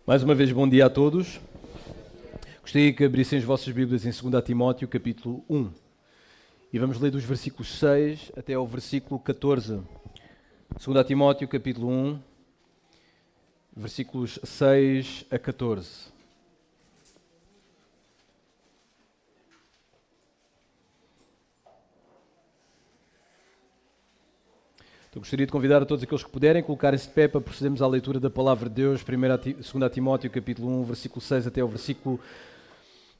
Mais uma vez, bom dia a todos. Gostaria que abrissem as vossas Bíblias em 2 Timóteo, capítulo 1. E vamos ler dos versículos 6 até ao versículo 14. 2 Timóteo, capítulo 1, versículos 6 a 14. Então, gostaria de convidar a todos aqueles que puderem colocarem-se de pé para procedermos à leitura da Palavra de Deus, 2 Timóteo, capítulo 1, versículo 6 até ao versículo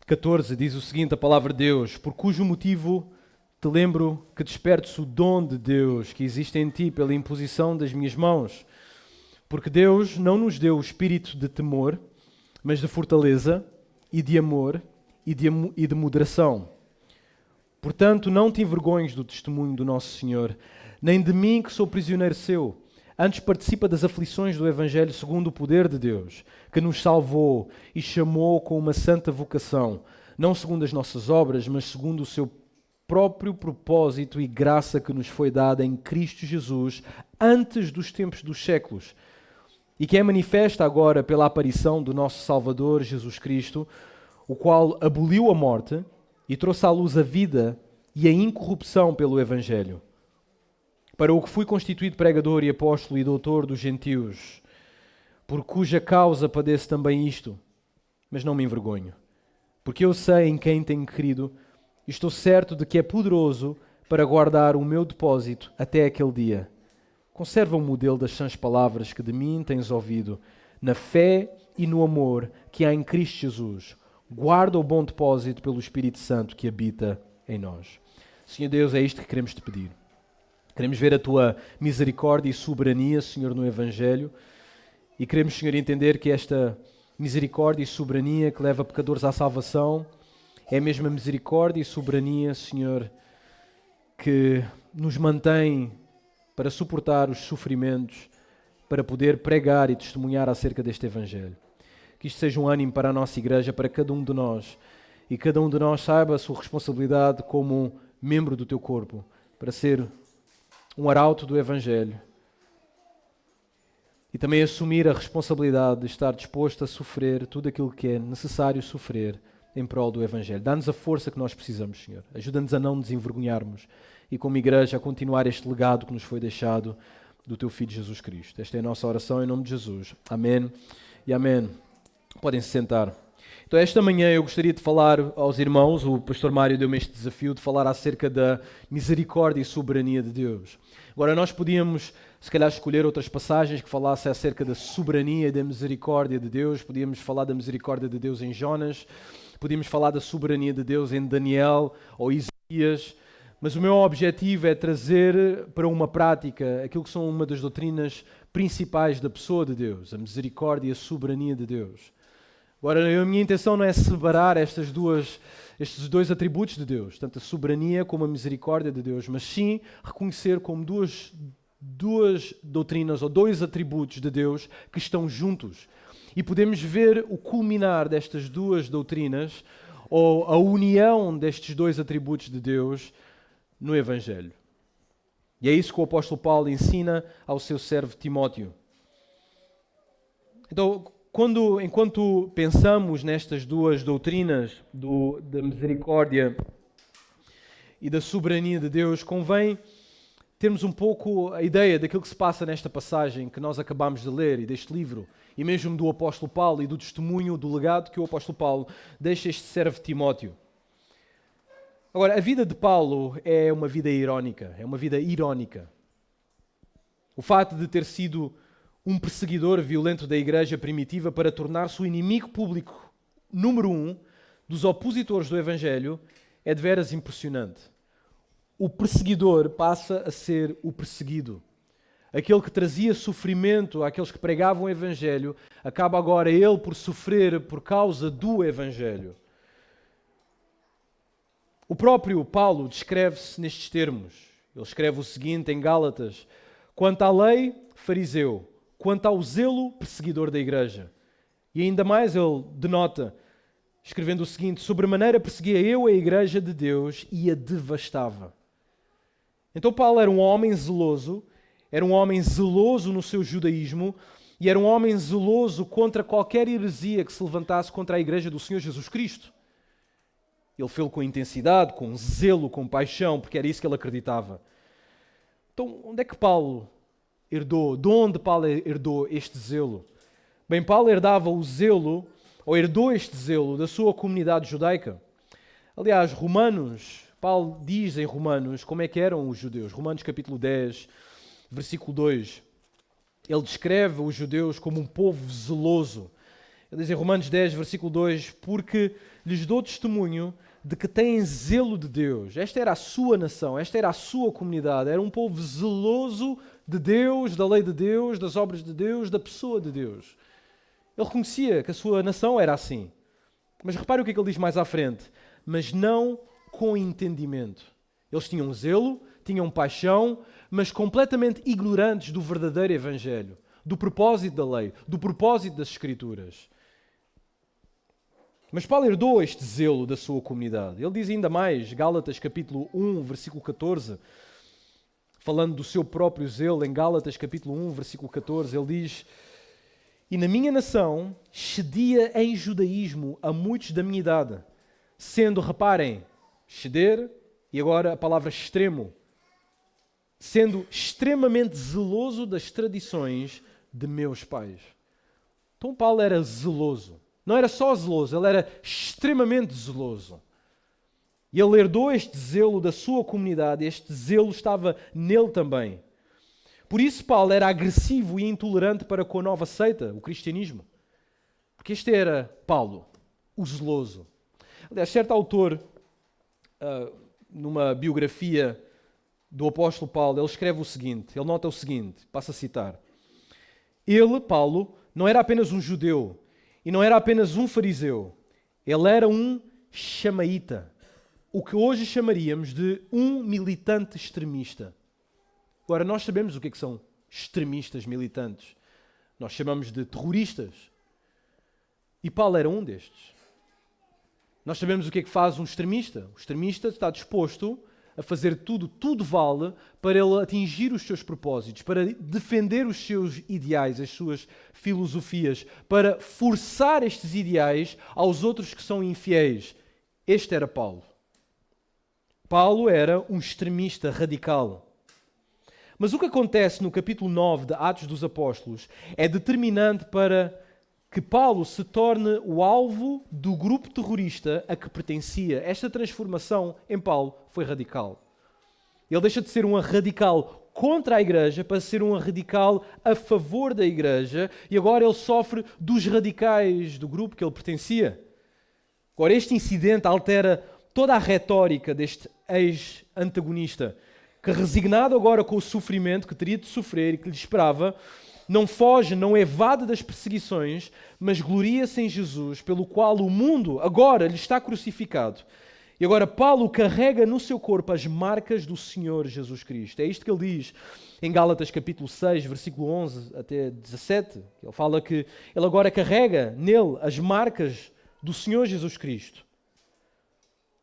14. Diz o seguinte, a Palavra de Deus: por cujo motivo te lembro que despertes o dom de Deus que existe em ti pela imposição das minhas mãos. Porque Deus não nos deu o espírito de temor, mas de fortaleza e de amor e de moderação. Portanto, não te envergonhes do testemunho do nosso Senhor, nem de mim que sou prisioneiro seu. Antes participa das aflições do Evangelho segundo o poder de Deus, que nos salvou e chamou com uma santa vocação, não segundo as nossas obras, mas segundo o seu próprio propósito e graça que nos foi dada em Cristo Jesus antes dos tempos dos séculos, e que é manifesta agora pela aparição do nosso Salvador Jesus Cristo, o qual aboliu a morte e trouxe à luz a vida e a incorrupção pelo Evangelho, para o que fui constituído pregador e apóstolo e doutor dos gentios, por cuja causa padeço também isto, mas não me envergonho, porque eu sei em quem tenho crido e estou certo de que é poderoso para guardar o meu depósito até aquele dia. Conserva o modelo das sãs palavras que de mim tens ouvido, na fé e no amor que há em Cristo Jesus. Guarda o bom depósito pelo Espírito Santo que habita em nós. Senhor Deus, é isto que queremos te pedir. Queremos ver a tua misericórdia e soberania, Senhor, no Evangelho. E queremos, Senhor, entender que esta misericórdia e soberania que leva pecadores à salvação é a mesma misericórdia e soberania, Senhor, que nos mantém para suportar os sofrimentos, para poder pregar e testemunhar acerca deste Evangelho. Que isto seja um ânimo para a nossa igreja, para cada um de nós, e cada um de nós saiba a sua responsabilidade como membro do teu corpo, para ser um arauto do Evangelho e também assumir a responsabilidade de estar disposto a sofrer tudo aquilo que é necessário sofrer em prol do Evangelho. Dá-nos a força que nós precisamos, Senhor. Ajuda-nos a não nos envergonharmos e, como igreja, a continuar este legado que nos foi deixado do Teu Filho Jesus Cristo. Esta é a nossa oração em nome de Jesus. Amém e amém. Podem se sentar. Então, esta manhã eu gostaria de falar aos irmãos, o pastor Mário deu-me este desafio de falar acerca da misericórdia e soberania de Deus. Agora, nós podíamos, se calhar, escolher outras passagens que falassem acerca da soberania e da misericórdia de Deus. Podíamos falar da misericórdia de Deus em Jonas, podíamos falar da soberania de Deus em Daniel ou Isaías, mas o meu objetivo é trazer para uma prática aquilo que são uma das doutrinas principais da pessoa de Deus, a misericórdia e a soberania de Deus. Agora, a minha intenção não é separar estes dois atributos de Deus, tanto a soberania como a misericórdia de Deus, mas sim reconhecer como duas doutrinas ou dois atributos de Deus que estão juntos. E podemos ver o culminar destas duas doutrinas, ou a união destes dois atributos de Deus no Evangelho. E é isso que o apóstolo Paulo ensina ao seu servo Timóteo. Então, enquanto pensamos nestas duas doutrinas da misericórdia e da soberania de Deus, convém termos um pouco a ideia daquilo que se passa nesta passagem que nós acabamos de ler e deste livro, e mesmo do apóstolo Paulo e do testemunho, do legado que o apóstolo Paulo deixa este servo Timóteo. Agora, a vida de Paulo é uma vida irónica, é uma vida irónica. O facto de ter sido um perseguidor violento da igreja primitiva para tornar-se o inimigo público número 1 dos opositores do Evangelho é de veras impressionante. O perseguidor passa a ser o perseguido. Aquele que trazia sofrimento àqueles que pregavam o Evangelho, acaba agora ele por sofrer por causa do Evangelho. O próprio Paulo descreve-se nestes termos. Ele escreve o seguinte em Gálatas: quanto à lei, fariseu; quanto ao zelo, perseguidor da igreja. E ainda mais ele denota, escrevendo o seguinte: sobremaneira perseguia eu a igreja de Deus e a devastava. Então Paulo era um homem zeloso no seu judaísmo e era um homem zeloso contra qualquer heresia que se levantasse contra a igreja do Senhor Jesus Cristo. Ele fez com intensidade, com zelo, com paixão, porque era isso que ele acreditava. Então, onde é que Paulo herdou? De onde Paulo herdou este zelo? Bem, Paulo herdava o zelo, ou herdou este zelo, da sua comunidade judaica. Aliás, Paulo diz em Romanos como é que eram os judeus. Romanos capítulo 10, versículo 2. Ele descreve os judeus como um povo zeloso. Ele diz em Romanos 10, versículo 2, porque lhes dou testemunho de que têm zelo de Deus. Esta era a sua nação, esta era a sua comunidade. Era um povo zeloso de Deus, da lei de Deus, das obras de Deus, da pessoa de Deus. Ele reconhecia que a sua nação era assim. Mas repare o que é que ele diz mais à frente. Mas não com entendimento. Eles tinham zelo, tinham paixão, mas completamente ignorantes do verdadeiro Evangelho, do propósito da lei, do propósito das Escrituras. Mas Paulo herdou este zelo da sua comunidade. Ele diz ainda mais, Gálatas capítulo 1, versículo 14, falando do seu próprio zelo, em Gálatas capítulo 1, versículo 14, ele diz: e na minha nação cedia em judaísmo a muitos da minha idade, sendo, reparem, ceder, e agora a palavra extremo, sendo extremamente zeloso das tradições de meus pais. Então Paulo era zeloso. Não era só zeloso, ele era extremamente zeloso. E ele herdou este zelo da sua comunidade, este zelo estava nele também. Por isso Paulo era agressivo e intolerante para com a nova seita, o cristianismo. Porque este era Paulo, o zeloso. Aliás, certo autor, numa biografia do apóstolo Paulo, ele escreve o seguinte, ele nota o seguinte, passo a citar. Ele, Paulo, não era apenas um judeu e não era apenas um fariseu. Ele era um chamaíta, o que hoje chamaríamos de um militante extremista. Agora, nós sabemos o que são extremistas militantes. Nós chamamos de terroristas. E Paulo era um destes. Nós sabemos o que faz um extremista. O extremista está disposto a fazer tudo vale para ele atingir os seus propósitos, para defender os seus ideais, as suas filosofias, para forçar estes ideais aos outros que são infiéis. Este era Paulo. Paulo era um extremista radical. Mas o que acontece no capítulo 9 de Atos dos Apóstolos é determinante para que Paulo se torne o alvo do grupo terrorista a que pertencia. Esta transformação em Paulo foi radical. Ele deixa de ser um radical contra a igreja para ser um radical a favor da igreja e agora ele sofre dos radicais do grupo que ele pertencia. Agora, este incidente altera toda a retórica deste ex-antagonista, que resignado agora com o sofrimento que teria de sofrer e que lhe esperava, não foge, não evade das perseguições, mas gloria-se em Jesus, pelo qual o mundo agora lhe está crucificado. E agora Paulo carrega no seu corpo as marcas do Senhor Jesus Cristo. É isto que ele diz em Gálatas capítulo 6, versículo 11 até 17. Ele fala que ele agora carrega nele as marcas do Senhor Jesus Cristo.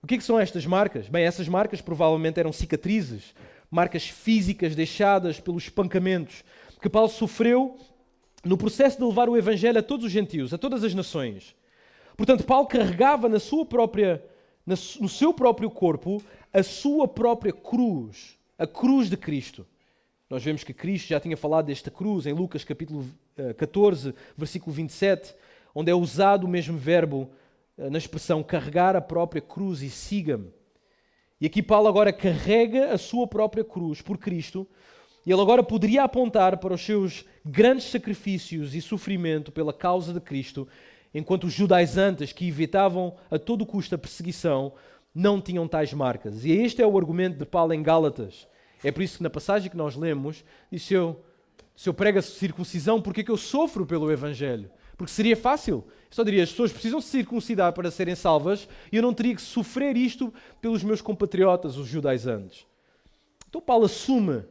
O que são estas marcas? Bem, essas marcas provavelmente eram cicatrizes, marcas físicas deixadas pelos espancamentos que Paulo sofreu no processo de levar o Evangelho a todos os gentios, a todas as nações. Portanto, Paulo carregava no seu próprio corpo a sua própria cruz, a cruz de Cristo. Nós vemos que Cristo já tinha falado desta cruz em Lucas capítulo 14, versículo 27, onde é usado o mesmo verbo na expressão carregar a própria cruz e siga-me. E aqui Paulo agora carrega a sua própria cruz por Cristo. E ele agora poderia apontar para os seus grandes sacrifícios e sofrimento pela causa de Cristo, enquanto os judaizantes que evitavam a todo custo a perseguição não tinham tais marcas. E este é o argumento de Paulo em Gálatas. É por isso que na passagem que nós lemos, diz: se eu prego a circuncisão, por que é que eu sofro pelo Evangelho? Porque seria fácil. Eu só diria, as pessoas precisam se circuncidar para serem salvas e eu não teria que sofrer isto pelos meus compatriotas, os judaizantes. Então Paulo assume,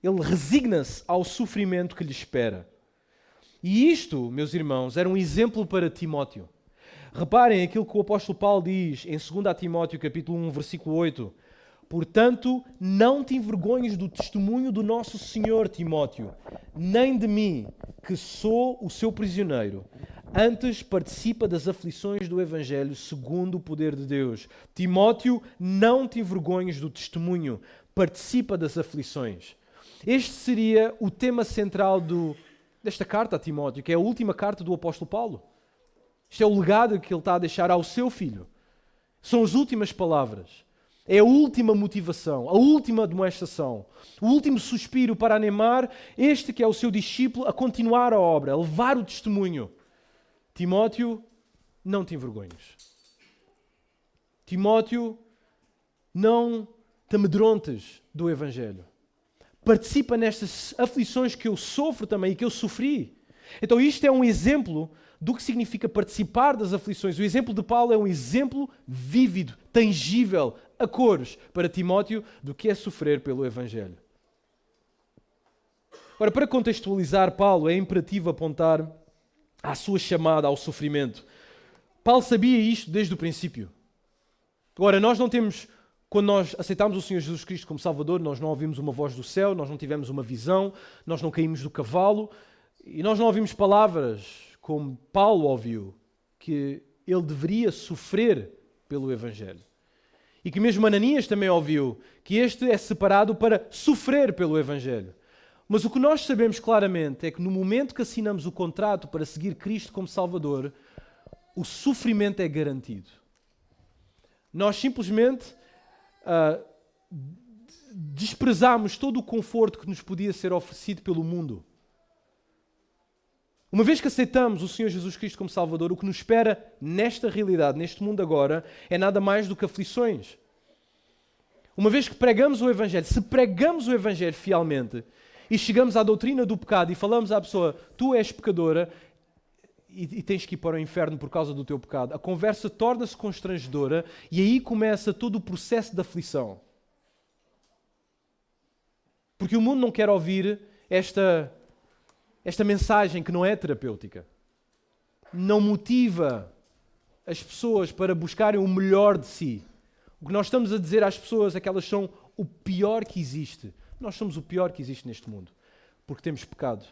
ele resigna-se ao sofrimento que lhe espera. E isto, meus irmãos, era um exemplo para Timóteo. Reparem aquilo que o apóstolo Paulo diz em 2 Timóteo capítulo 1, versículo 8. Portanto, não te envergonhes do testemunho do nosso Senhor, Timóteo, nem de mim, que sou o seu prisioneiro. Antes participa das aflições do Evangelho segundo o poder de Deus. Timóteo, não te envergonhes do testemunho, participa das aflições. Este seria o tema central desta carta a Timóteo, que é a última carta do apóstolo Paulo. Este é o legado que ele está a deixar ao seu filho. São as últimas palavras. É a última motivação, a última demonstração, o último suspiro para animar este que é o seu discípulo a continuar a obra, a levar o testemunho. Timóteo, não te envergonhes. Timóteo, não te amedrontes do Evangelho. Participa nestas aflições que eu sofro também e que eu sofri. Então isto é um exemplo do que significa participar das aflições. O exemplo de Paulo é um exemplo vívido, tangível, a cores para Timóteo do que é sofrer pelo Evangelho. Ora, para contextualizar Paulo, é imperativo apontar à sua chamada ao sofrimento. Paulo sabia isto desde o princípio. Agora, nós não temos, quando nós aceitámos o Senhor Jesus Cristo como Salvador, nós não ouvimos uma voz do céu, nós não tivemos uma visão, nós não caímos do cavalo e nós não ouvimos palavras como Paulo ouviu, que ele deveria sofrer pelo Evangelho. E que mesmo Ananias também ouviu, que este é separado para sofrer pelo Evangelho. Mas o que nós sabemos claramente é que no momento que assinamos o contrato para seguir Cristo como Salvador, o sofrimento é garantido. Nós simplesmente desprezamos todo o conforto que nos podia ser oferecido pelo mundo. Uma vez que aceitamos o Senhor Jesus Cristo como Salvador, o que nos espera nesta realidade, neste mundo agora, é nada mais do que aflições. Uma vez que pregamos o Evangelho, se pregamos o Evangelho fielmente e chegamos à doutrina do pecado e falamos à pessoa, tu és pecadora e tens que ir para o inferno por causa do teu pecado, a conversa torna-se constrangedora e aí começa todo o processo de aflição. Porque o mundo não quer ouvir esta mensagem que não é terapêutica. Não motiva as pessoas para buscarem o melhor de si. O que nós estamos a dizer às pessoas é que elas são o pior que existe. Nós somos o pior que existe neste mundo, porque temos pecado.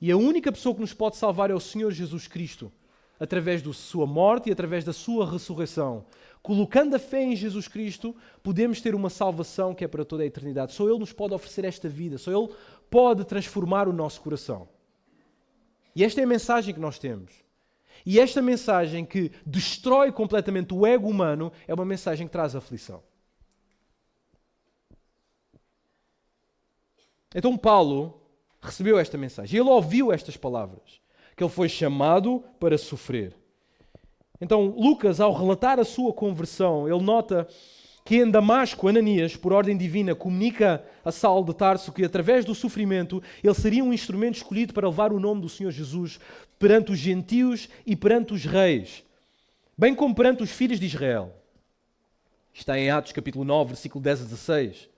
E a única pessoa que nos pode salvar é o Senhor Jesus Cristo, através da sua morte e através da sua ressurreição. Colocando a fé em Jesus Cristo, podemos ter uma salvação que é para toda a eternidade. Só Ele nos pode oferecer esta vida, só Ele pode transformar o nosso coração. E esta é a mensagem que nós temos. E esta mensagem que destrói completamente o ego humano é uma mensagem que traz aflição. Então Paulo recebeu esta mensagem. Ele ouviu estas palavras. Que ele foi chamado para sofrer. Então Lucas, ao relatar a sua conversão, ele nota que em Damasco, Ananias, por ordem divina, comunica a Saulo de Tarso que através do sofrimento ele seria um instrumento escolhido para levar o nome do Senhor Jesus perante os gentios e perante os reis, bem como perante os filhos de Israel. Está em Atos capítulo 9, versículo 10 a 16.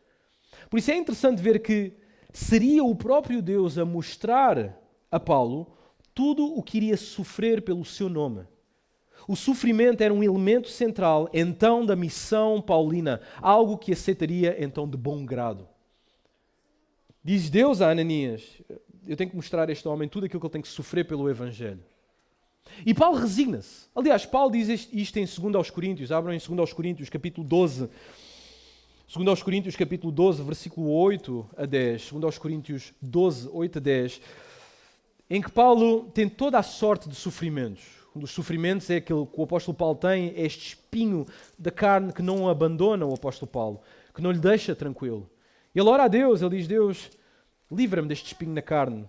Por isso é interessante ver que seria o próprio Deus a mostrar a Paulo tudo o que iria sofrer pelo seu nome. O sofrimento era um elemento central, então, da missão paulina, algo que aceitaria, então, de bom grado. Diz Deus a Ananias, eu tenho que mostrar a este homem tudo aquilo que ele tem que sofrer pelo Evangelho. E Paulo resigna-se. Aliás, Paulo diz isto em 2 Coríntios, abram em 2 Coríntios, capítulo 12. 2 Coríntios, capítulo 12, versículo 8 a 10. 2 Coríntios 12, 8 a 10. Em que Paulo tem toda a sorte de sofrimentos. Um dos sofrimentos é aquele que o apóstolo Paulo tem, é este espinho da carne que não abandona o apóstolo Paulo, que não lhe deixa tranquilo. Ele ora a Deus, ele diz, Deus, livra-me deste espinho na carne.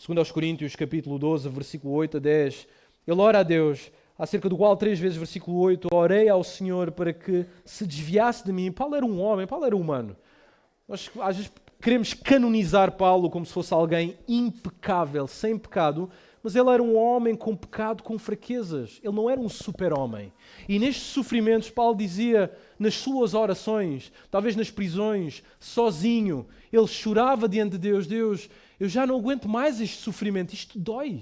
2 Coríntios, capítulo 12, versículo 8 a 10. Ele ora a Deus, acerca do qual 3 vezes, versículo 8, orei ao Senhor para que se desviasse de mim. Paulo era um homem, Paulo era humano. Nós às vezes queremos canonizar Paulo como se fosse alguém impecável, sem pecado, mas ele era um homem com pecado, com fraquezas. Ele não era um super-homem. E nestes sofrimentos, Paulo dizia, nas suas orações, talvez nas prisões, sozinho, ele chorava diante de Deus, Deus, eu já não aguento mais este sofrimento, isto dói.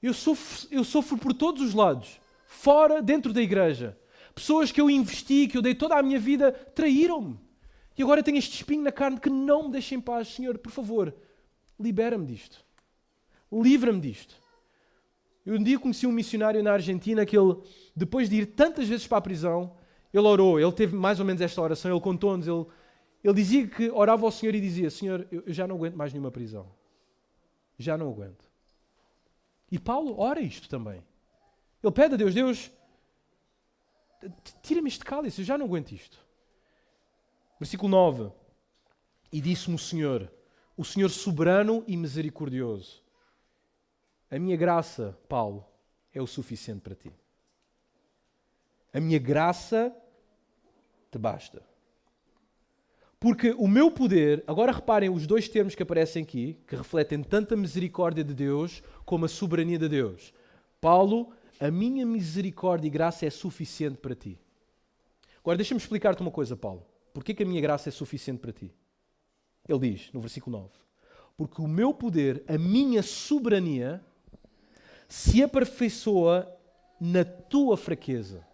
Eu sofro por todos os lados, fora, dentro da igreja. Pessoas que eu investi, que eu dei toda a minha vida, traíram-me. E agora tenho este espinho na carne que não me deixa em paz. Senhor, por favor, libera-me disto. Livra-me disto. Eu um dia conheci um missionário na Argentina que ele, depois de ir tantas vezes para a prisão, ele orou, ele teve mais ou menos esta oração, ele contou-nos, ele dizia que orava ao Senhor e dizia: Senhor, eu já não aguento mais nenhuma prisão. Já não aguento. E Paulo ora isto também. Ele pede a Deus: Deus, tira-me este cálice, eu já não aguento isto. Versículo 9. E disse-me o Senhor soberano e misericordioso: a minha graça, Paulo, é o suficiente para ti. A minha graça te basta. Porque o meu poder, agora reparem os dois termos que aparecem aqui, que refletem tanto a misericórdia de Deus como a soberania de Deus. Paulo, a minha misericórdia e graça é suficiente para ti. Agora deixa-me explicar-te uma coisa, Paulo. Porquê que a minha graça é suficiente para ti? Ele diz, no versículo 9, porque o meu poder, a minha soberania, se aperfeiçoa na tua fraqueza.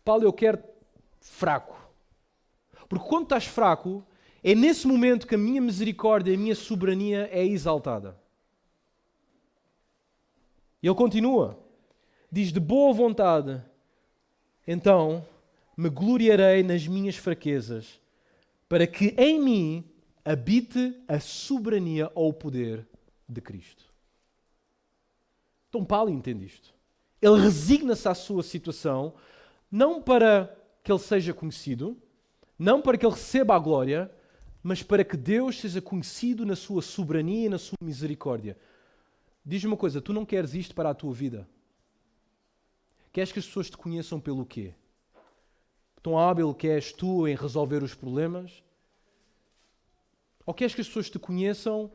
Paulo, eu quero fraco. Porque quando estás fraco, é nesse momento que a minha misericórdia e a minha soberania é exaltada. E ele continua. Diz: de boa vontade, então me gloriarei nas minhas fraquezas, para que em mim habite a soberania ou o poder de Cristo. Então Paulo entende isto. Ele resigna-se à sua situação, não para que ele seja conhecido, não para que ele receba a glória, mas para que Deus seja conhecido na sua soberania e na sua misericórdia. Diz-me uma coisa, tu não queres isto para a tua vida? Queres que as pessoas te conheçam pelo quê? Tão hábil que és tu em resolver os problemas? Ou queres que as pessoas te conheçam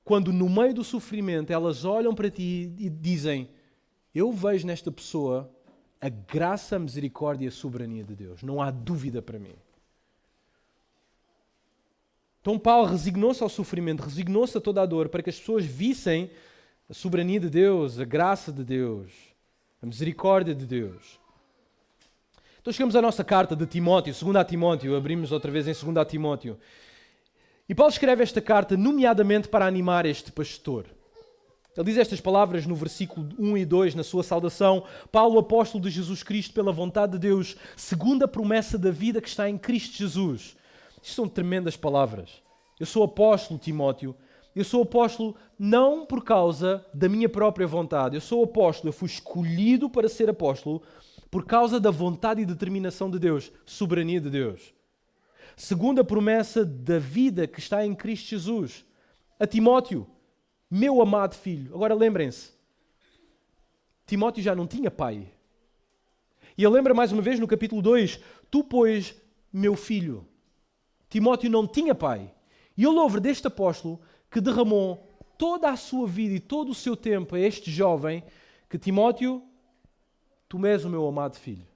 quando no meio do sofrimento elas olham para ti e dizem: eu vejo nesta pessoa a graça, a misericórdia e a soberania de Deus. Não há dúvida para mim. Então Paulo resignou-se ao sofrimento, resignou-se a toda a dor para que as pessoas vissem a soberania de Deus, a graça de Deus, a misericórdia de Deus. Então chegamos à nossa carta de Timóteo, 2 Timóteo, abrimos outra vez em 2 Timóteo. E Paulo escreve esta carta nomeadamente para animar este pastor. Ele diz estas palavras no versículo 1 e 2, na sua saudação: Paulo, apóstolo de Jesus Cristo, pela vontade de Deus, segundo a promessa da vida que está em Cristo Jesus. Isto são tremendas palavras. Eu sou apóstolo, Timóteo. Eu sou apóstolo não por causa da minha própria vontade. Eu sou apóstolo, eu fui escolhido para ser apóstolo por causa da vontade e determinação de Deus, soberania de Deus. Segundo a promessa da vida que está em Cristo Jesus. A Timóteo, meu amado filho. Agora lembrem-se, Timóteo já não tinha pai. E ele lembra mais uma vez no capítulo 2, tu, pois, meu filho. Timóteo não tinha pai. E eu louvo deste apóstolo que derramou toda a sua vida e todo o seu tempo a este jovem, que Timóteo, tu és o meu amado filho.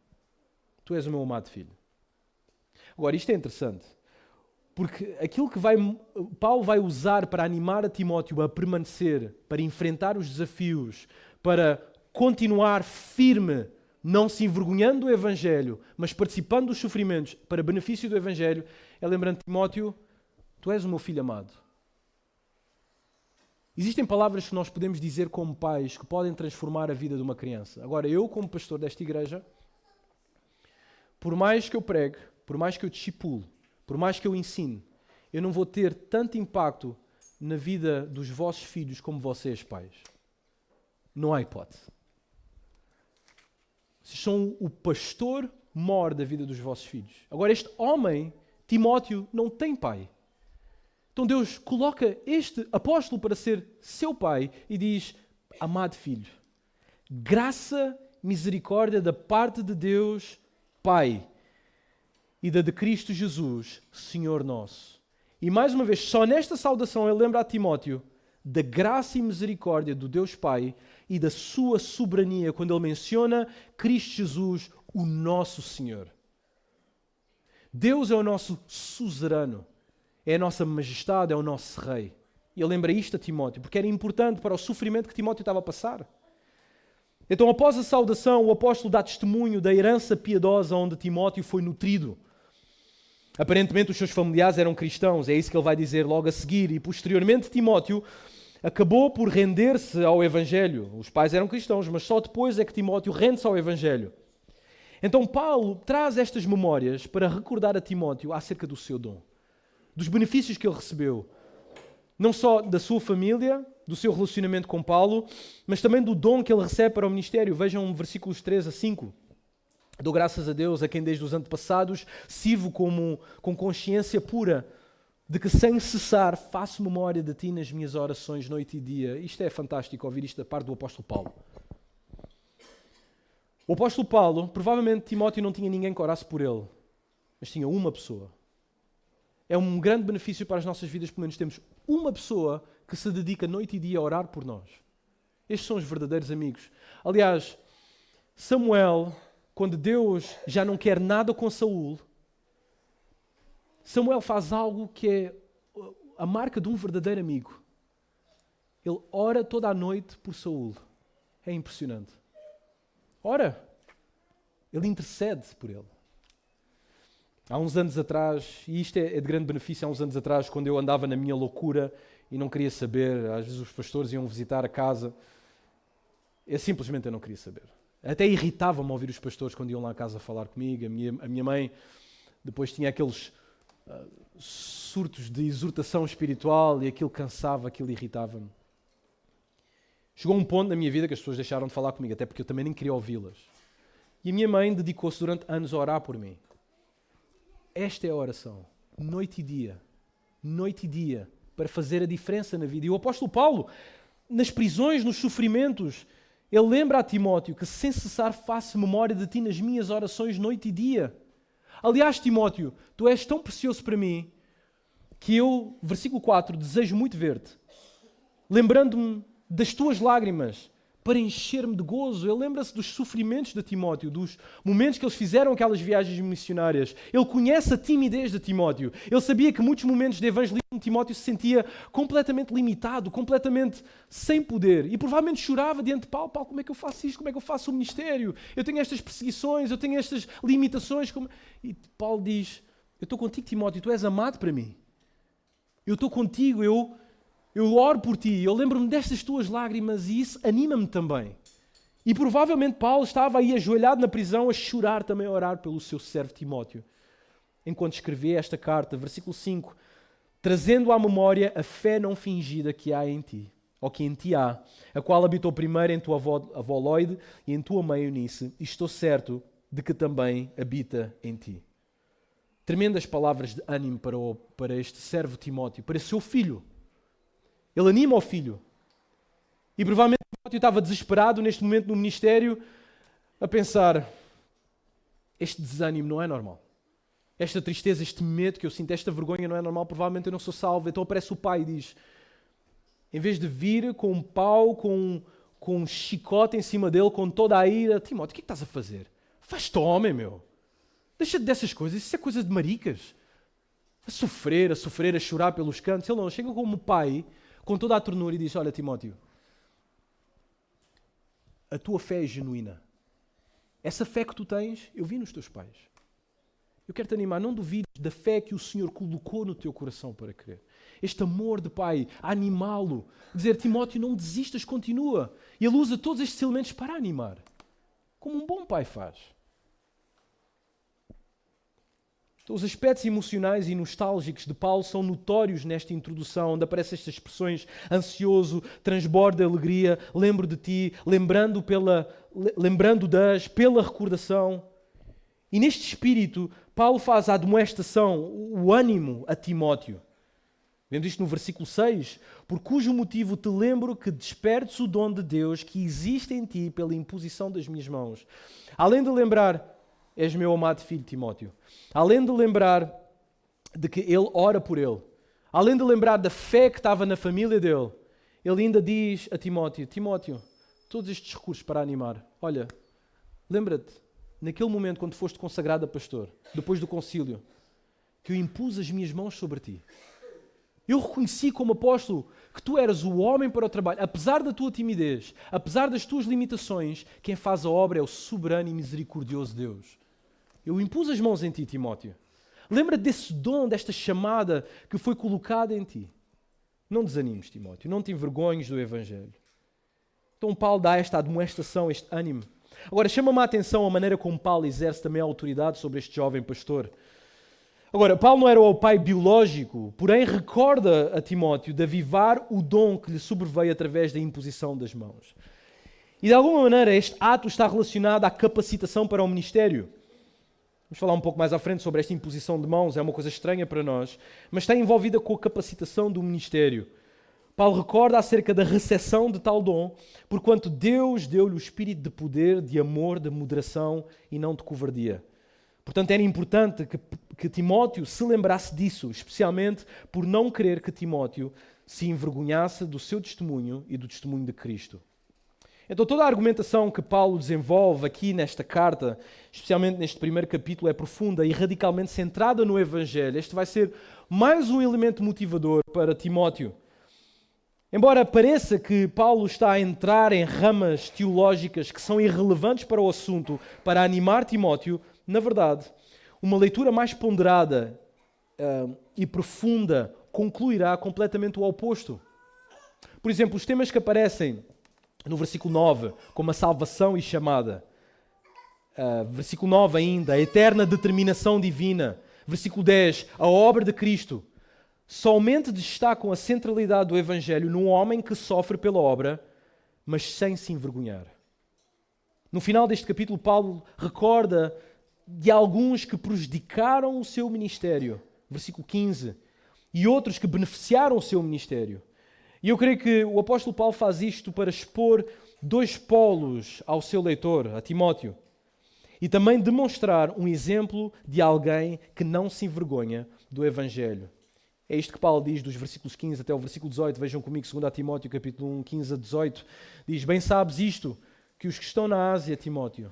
Tu és o meu amado filho. Agora, isto é interessante, porque aquilo que Paulo vai usar para animar a Timóteo a permanecer, para enfrentar os desafios, para continuar firme, não se envergonhando do Evangelho, mas participando dos sofrimentos para benefício do Evangelho, é lembrando: Timóteo, tu és o meu filho amado. Existem palavras que nós podemos dizer como pais que podem transformar a vida de uma criança. Agora, eu como pastor desta igreja, por mais que eu pregue, por mais que eu discipulo, por mais que eu ensine, eu não vou ter tanto impacto na vida dos vossos filhos como vocês, pais. Não há hipótese. Vocês são o pastor mor da vida dos vossos filhos. Agora, este homem, Timóteo, não tem pai. Então Deus coloca este apóstolo para ser seu pai e diz: amado filho, graça, misericórdia da parte de Deus, Pai, e da de Cristo Jesus, Senhor nosso. E mais uma vez, só nesta saudação ele lembra a Timóteo da graça e misericórdia do Deus Pai e da sua soberania, quando ele menciona Cristo Jesus, o nosso Senhor. Deus é o nosso suzerano, é a nossa majestade, é o nosso rei. E ele lembra isto a Timóteo, porque era importante para o sofrimento que Timóteo estava a passar. Então, após a saudação, o apóstolo dá testemunho da herança piedosa onde Timóteo foi nutrido. Aparentemente, os seus familiares eram cristãos, é isso que ele vai dizer logo a seguir. E, posteriormente, Timóteo acabou por render-se ao Evangelho. Os pais eram cristãos, mas só depois é que Timóteo rende-se ao Evangelho. Então, Paulo traz estas memórias para recordar a Timóteo acerca do seu dom, dos benefícios que ele recebeu, não só da sua família, do seu relacionamento com Paulo, mas também do dom que ele recebe para o ministério. Vejam versículos 3 a 5. Dou graças a Deus a quem desde os antepassados sirvo com consciência pura, de que sem cessar faço memória de ti nas minhas orações noite e dia. Isto é fantástico, ouvir isto da parte do apóstolo Paulo. O apóstolo Paulo, provavelmente Timóteo não tinha ninguém que orasse por ele, mas tinha uma pessoa. É um grande benefício para as nossas vidas, pelo menos temos uma pessoa que se dedica noite e dia a orar por nós. Estes são os verdadeiros amigos. Aliás, Samuel, quando Deus já não quer nada com Saul, Samuel faz algo que é a marca de um verdadeiro amigo. Ele ora toda a noite por Saul. É impressionante. Ora, ele intercede por ele. Há uns anos atrás, e isto é de grande benefício, há uns anos atrás, quando eu andava na minha loucura e não queria saber, às vezes os pastores iam visitar a casa, simplesmente eu não queria saber. Até irritava-me ouvir os pastores quando iam lá à casa falar comigo. A minha mãe depois tinha aqueles surtos de exortação espiritual e aquilo cansava, aquilo irritava-me. Chegou um ponto na minha vida que as pessoas deixaram de falar comigo, até porque eu também nem queria ouvi-las. E a minha mãe dedicou-se durante anos a orar por mim. Esta é a oração, noite e dia, para fazer a diferença na vida. E o apóstolo Paulo, nas prisões, nos sofrimentos, ele lembra a Timóteo que sem cessar faço memória de ti nas minhas orações noite e dia. Aliás, Timóteo, tu és tão precioso para mim que eu, versículo 4, desejo muito ver-te, lembrando-me das tuas lágrimas, para encher-me de gozo. Ele lembra-se dos sofrimentos de Timóteo, dos momentos que eles fizeram aquelas viagens missionárias. Ele conhece a timidez de Timóteo. Ele sabia que muitos momentos de evangelismo Timóteo se sentia completamente limitado, completamente sem poder. E provavelmente chorava diante de Paulo. Paulo, como é que eu faço isto? Como é que eu faço o ministério? Eu tenho estas perseguições, eu tenho estas limitações. E Paulo diz, eu estou contigo, Timóteo, tu és amado para mim. Eu estou contigo, eu oro por ti, eu lembro-me destas tuas lágrimas e isso anima-me também. E provavelmente Paulo estava aí ajoelhado na prisão a chorar também, a orar pelo seu servo Timóteo. Enquanto escrevia esta carta, versículo 5, trazendo à memória a fé não fingida que há em ti, ou que em ti há, a qual habitou primeiro em tua avó Loide e em tua mãe Eunice, e estou certo de que também habita em ti. Tremendas palavras de ânimo para este servo Timóteo, para seu filho. Ele anima o filho. E provavelmente Timóteo estava desesperado neste momento no ministério a pensar, este desânimo não é normal. Esta tristeza, este medo que eu sinto, esta vergonha não é normal, provavelmente eu não sou salvo. Então aparece o pai e diz, em vez de vir com um pau, com um chicote em cima dele, com toda a ira, Timóteo, o que é que estás a fazer? Faz-te homem, meu. Deixa-te dessas coisas, isso é coisa de maricas. A sofrer, a chorar pelos cantos. Ele não, chega como pai, com toda a ternura e diz, olha Timóteo, a tua fé é genuína. Essa fé que tu tens, eu vi nos teus pais. Eu quero te animar, não duvides da fé que o Senhor colocou no teu coração para crer. Este amor de pai, a animá-lo, dizer, Timóteo, não desistas, continua. E ele usa todos estes elementos para animar, como um bom pai faz. Então, os aspectos emocionais e nostálgicos de Paulo são notórios nesta introdução, onde aparecem estas expressões ansioso, transborda alegria, lembro de ti, lembrando pela recordação. E neste espírito, Paulo faz a admoestação, o ânimo a Timóteo. Vemos isto no versículo 6, por cujo motivo te lembro que despertes o dom de Deus que existe em ti pela imposição das minhas mãos. Além de lembrar, és meu amado filho Timóteo, além de lembrar de que ele ora por ele, além de lembrar da fé que estava na família dele, ele ainda diz a Timóteo, Timóteo, todos estes recursos para animar, olha, lembra-te, naquele momento quando foste consagrado a pastor, depois do concílio, que eu impus as minhas mãos sobre ti. Eu reconheci como apóstolo que tu eras o homem para o trabalho. Apesar da tua timidez, apesar das tuas limitações, quem faz a obra é o soberano e misericordioso Deus. Eu impus as mãos em ti, Timóteo. Lembra desse dom, desta chamada que foi colocada em ti. Não desanimes, Timóteo. Não te envergonhes do Evangelho. Então Paulo dá esta admoestação, este ânimo. Agora, chama-me a atenção a maneira como Paulo exerce também a autoridade sobre este jovem pastor. Agora, Paulo não era o pai biológico, porém recorda a Timóteo de avivar o dom que lhe sobreveio através da imposição das mãos. E de alguma maneira este ato está relacionado à capacitação para o ministério. Vamos falar um pouco mais à frente sobre esta imposição de mãos, é uma coisa estranha para nós, mas está envolvida com a capacitação do ministério. Paulo recorda acerca da recepção de tal dom, porquanto Deus deu-lhe o espírito de poder, de amor, de moderação e não de covardia. Portanto, era importante que Timóteo se lembrasse disso, especialmente por não querer que Timóteo se envergonhasse do seu testemunho e do testemunho de Cristo. Então, toda a argumentação que Paulo desenvolve aqui nesta carta, especialmente neste primeiro capítulo, é profunda e radicalmente centrada no Evangelho. Este vai ser mais um elemento motivador para Timóteo. Embora pareça que Paulo está a entrar em ramas teológicas que são irrelevantes para o assunto, para animar Timóteo, na verdade, uma leitura mais ponderada e profunda concluirá completamente o oposto. Por exemplo, os temas que aparecem no versículo 9, como a salvação e chamada. Versículo 9 ainda, a eterna determinação divina. Versículo 10, a obra de Cristo. Somente destacam a centralidade do Evangelho num homem que sofre pela obra, mas sem se envergonhar. No final deste capítulo, Paulo recorda de alguns que prejudicaram o seu ministério. Versículo 15. E outros que beneficiaram o seu ministério. E eu creio que o apóstolo Paulo faz isto para expor dois polos ao seu leitor, a Timóteo. E também demonstrar um exemplo de alguém que não se envergonha do Evangelho. É isto que Paulo diz dos versículos 15 até o versículo 18. Vejam comigo, 2 Timóteo, capítulo 1, 15 a 18. Diz, bem sabes isto, que os que estão na Ásia, Timóteo,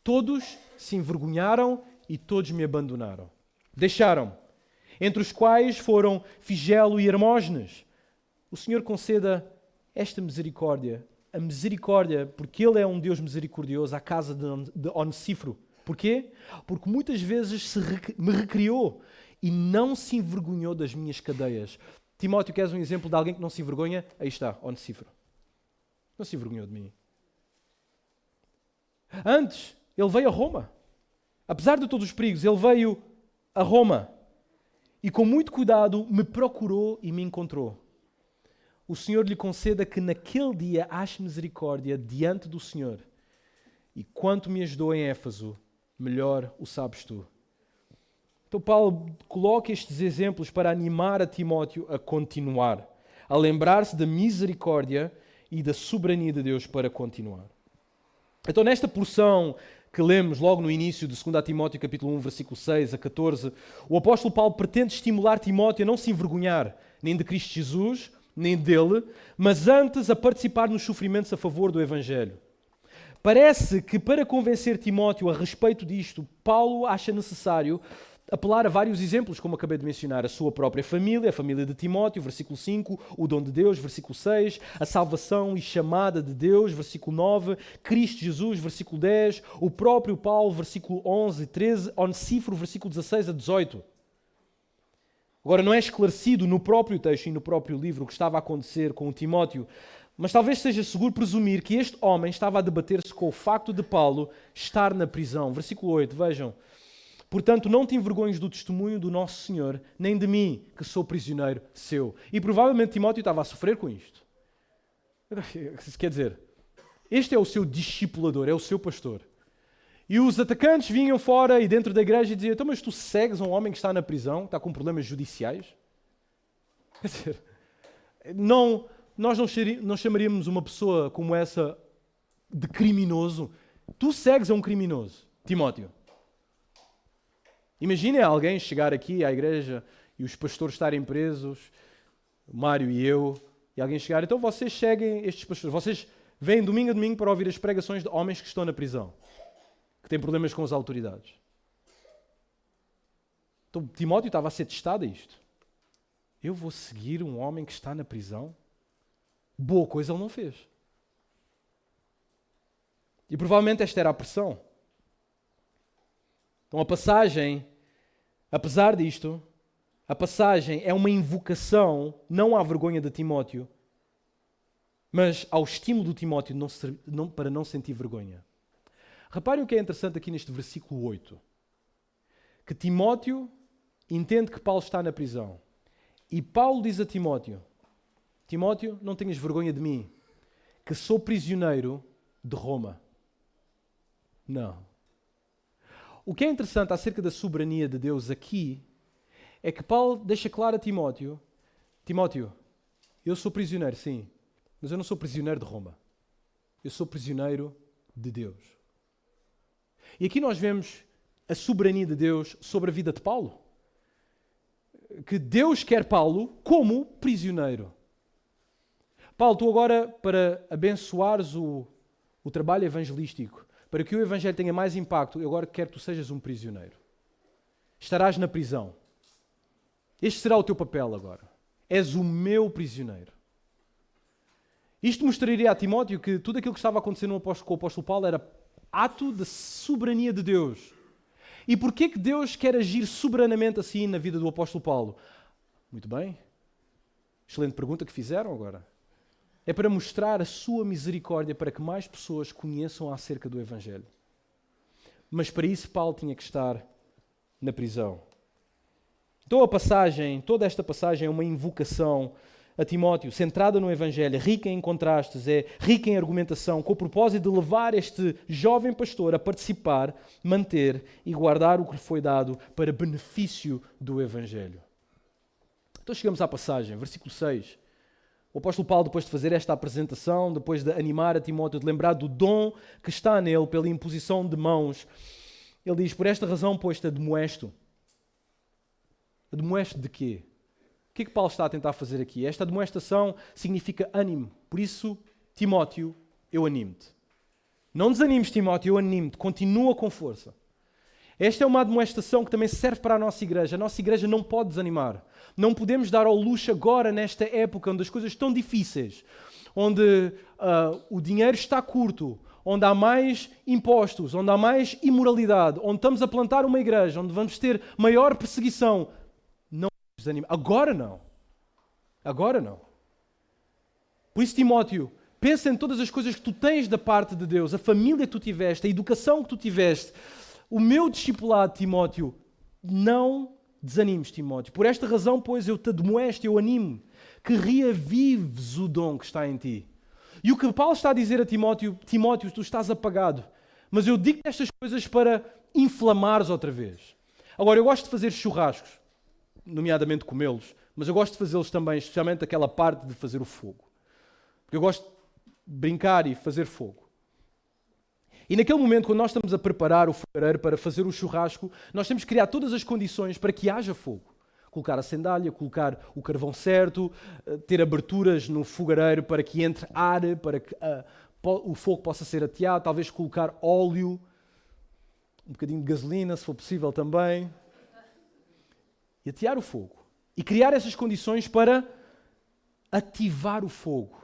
todos se envergonharam e todos me abandonaram. Deixaram, entre os quais foram Figelo e Hermógenes. O Senhor conceda esta misericórdia, a misericórdia, porque Ele é um Deus misericordioso, à casa de Onesíforo. Porquê? Porque muitas vezes me recriou e não se envergonhou das minhas cadeias. Timóteo, queres um exemplo de alguém que não se envergonha? Aí está, Onesíforo. Não se envergonhou de mim. Antes, ele veio a Roma. Apesar de todos os perigos, ele veio a Roma. E com muito cuidado me procurou e me encontrou. O Senhor lhe conceda que naquele dia ache misericórdia diante do Senhor. E quanto me ajudou em Éfeso, melhor o sabes tu. Então Paulo coloca estes exemplos para animar a Timóteo a continuar, a lembrar-se da misericórdia e da soberania de Deus para continuar. Então nesta porção que lemos logo no início de 2 Timóteo capítulo 1, versículo 6 a 14, o apóstolo Paulo pretende estimular Timóteo a não se envergonhar nem de Cristo Jesus, nem dele, mas antes a participar nos sofrimentos a favor do Evangelho. Parece que para convencer Timóteo a respeito disto, Paulo acha necessário apelar a vários exemplos, como acabei de mencionar, a sua própria família, a família de Timóteo, versículo 5, o dom de Deus, versículo 6, a salvação e chamada de Deus, versículo 9, Cristo Jesus, versículo 10, o próprio Paulo, versículo 11 e 13, Onesíforo, versículo 16 a 18. Agora, não é esclarecido no próprio texto e no próprio livro o que estava a acontecer com o Timóteo, mas talvez seja seguro presumir que este homem estava a debater-se com o facto de Paulo estar na prisão. Versículo 8, vejam. Portanto, não te envergonhes do testemunho do nosso Senhor, nem de mim, que sou prisioneiro seu. E provavelmente Timóteo estava a sofrer com isto. Quer dizer, este é o seu discipulador, é o seu pastor. E os atacantes vinham fora e dentro da igreja e diziam, então, mas tu segues um homem que está na prisão, que está com problemas judiciais? Quer dizer, nós não chamaríamos uma pessoa como essa de criminoso. Tu segues a um criminoso, Timóteo. Imaginem alguém chegar aqui à igreja e os pastores estarem presos, Mário e eu, e alguém chegar, então vocês seguem estes pastores, vocês vêm domingo a domingo para ouvir as pregações de homens que estão na prisão, que têm problemas com as autoridades. Então Timóteo estava a ser testado a isto. Eu vou seguir um homem que está na prisão? Boa coisa ele não fez. E provavelmente esta era a pressão. Então a passagem, apesar disto, a passagem é uma invocação não à vergonha de Timóteo, mas ao estímulo de Timóteo para não sentir vergonha. Reparem o que é interessante aqui neste versículo 8. Que Timóteo entende que Paulo está na prisão. E Paulo diz a Timóteo, Timóteo, não tenhas vergonha de mim, que sou prisioneiro de Roma. Não. O que é interessante acerca da soberania de Deus aqui é que Paulo deixa claro a Timóteo, Timóteo, eu sou prisioneiro, sim, mas eu não sou prisioneiro de Roma. Eu sou prisioneiro de Deus. E aqui nós vemos a soberania de Deus sobre a vida de Paulo. Que Deus quer Paulo como prisioneiro. Paulo, tu agora, para abençoares o trabalho evangelístico, para que o evangelho tenha mais impacto, eu agora quero que tu sejas um prisioneiro. Estarás na prisão. Este será o teu papel agora. És o meu prisioneiro. Isto mostraria a Timóteo que tudo aquilo que estava acontecendo com o apóstolo Paulo era ato da soberania de Deus. E porquê que Deus quer agir soberanamente assim na vida do apóstolo Paulo? Muito bem. Excelente pergunta que fizeram agora. É para mostrar a sua misericórdia para que mais pessoas conheçam acerca do Evangelho. Mas para isso Paulo tinha que estar na prisão. Então toda esta passagem é uma invocação a Timóteo, centrada no Evangelho, rica em contrastes, é rica em argumentação, com o propósito de levar este jovem pastor a participar, manter e guardar o que lhe foi dado para benefício do Evangelho. Então chegamos à passagem, versículo 6. O apóstolo Paulo, depois de fazer esta apresentação, depois de animar a Timóteo, de lembrar do dom que está nele pela imposição de mãos, ele diz, por esta razão, pois te admoesto. Admoesto de quê? O que é que Paulo está a tentar fazer aqui? Esta admoestação significa ânimo. Por isso, Timóteo, eu animo-te. Não desanimes, Timóteo, eu animo-te. Continua com força. Esta é uma admoestação que também serve para a nossa igreja. A nossa igreja não pode desanimar. Não podemos dar ao luxo agora, nesta época, onde as coisas estão difíceis, onde o dinheiro está curto, onde há mais impostos, onde há mais imoralidade, onde estamos a plantar uma igreja, onde vamos ter maior perseguição. Não desanima. Agora não. Agora não. Por isso, Timóteo, pensa em todas as coisas que tu tens da parte de Deus, a família que tu tiveste, a educação que tu tiveste. O meu discipulado, Timóteo, não desanimes, Timóteo. Por esta razão, pois, eu te admoesto, eu animo, que reavives o dom que está em ti. E o que Paulo está a dizer a Timóteo, Timóteo, tu estás apagado, mas eu digo estas coisas para inflamares outra vez. Agora, eu gosto de fazer churrascos, nomeadamente comê-los, mas eu gosto de fazê-los também, especialmente aquela parte de fazer o fogo. Porque eu gosto de brincar e fazer fogo. E naquele momento, quando nós estamos a preparar o fogareiro para fazer o churrasco, nós temos que criar todas as condições para que haja fogo. Colocar a sandália, colocar o carvão certo, ter aberturas no fogareiro para que entre ar, para que o fogo possa ser ateado, talvez colocar óleo, um bocadinho de gasolina, se for possível também. E atear o fogo. E criar essas condições para ativar o fogo.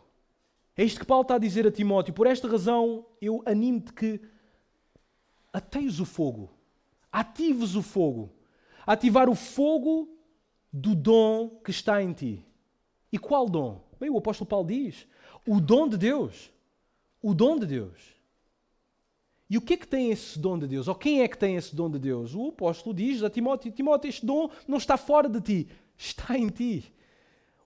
É isto que Paulo está a dizer a Timóteo. Por esta razão, eu animo-te que ateies o fogo. Atives o fogo. Ativar o fogo do dom que está em ti. E qual dom? Bem, o apóstolo Paulo diz, o dom de Deus. O dom de Deus. E o que é que tem esse dom de Deus? Ou quem é que tem esse dom de Deus? O apóstolo diz a Timóteo, Timóteo, este dom não está fora de ti, está em ti.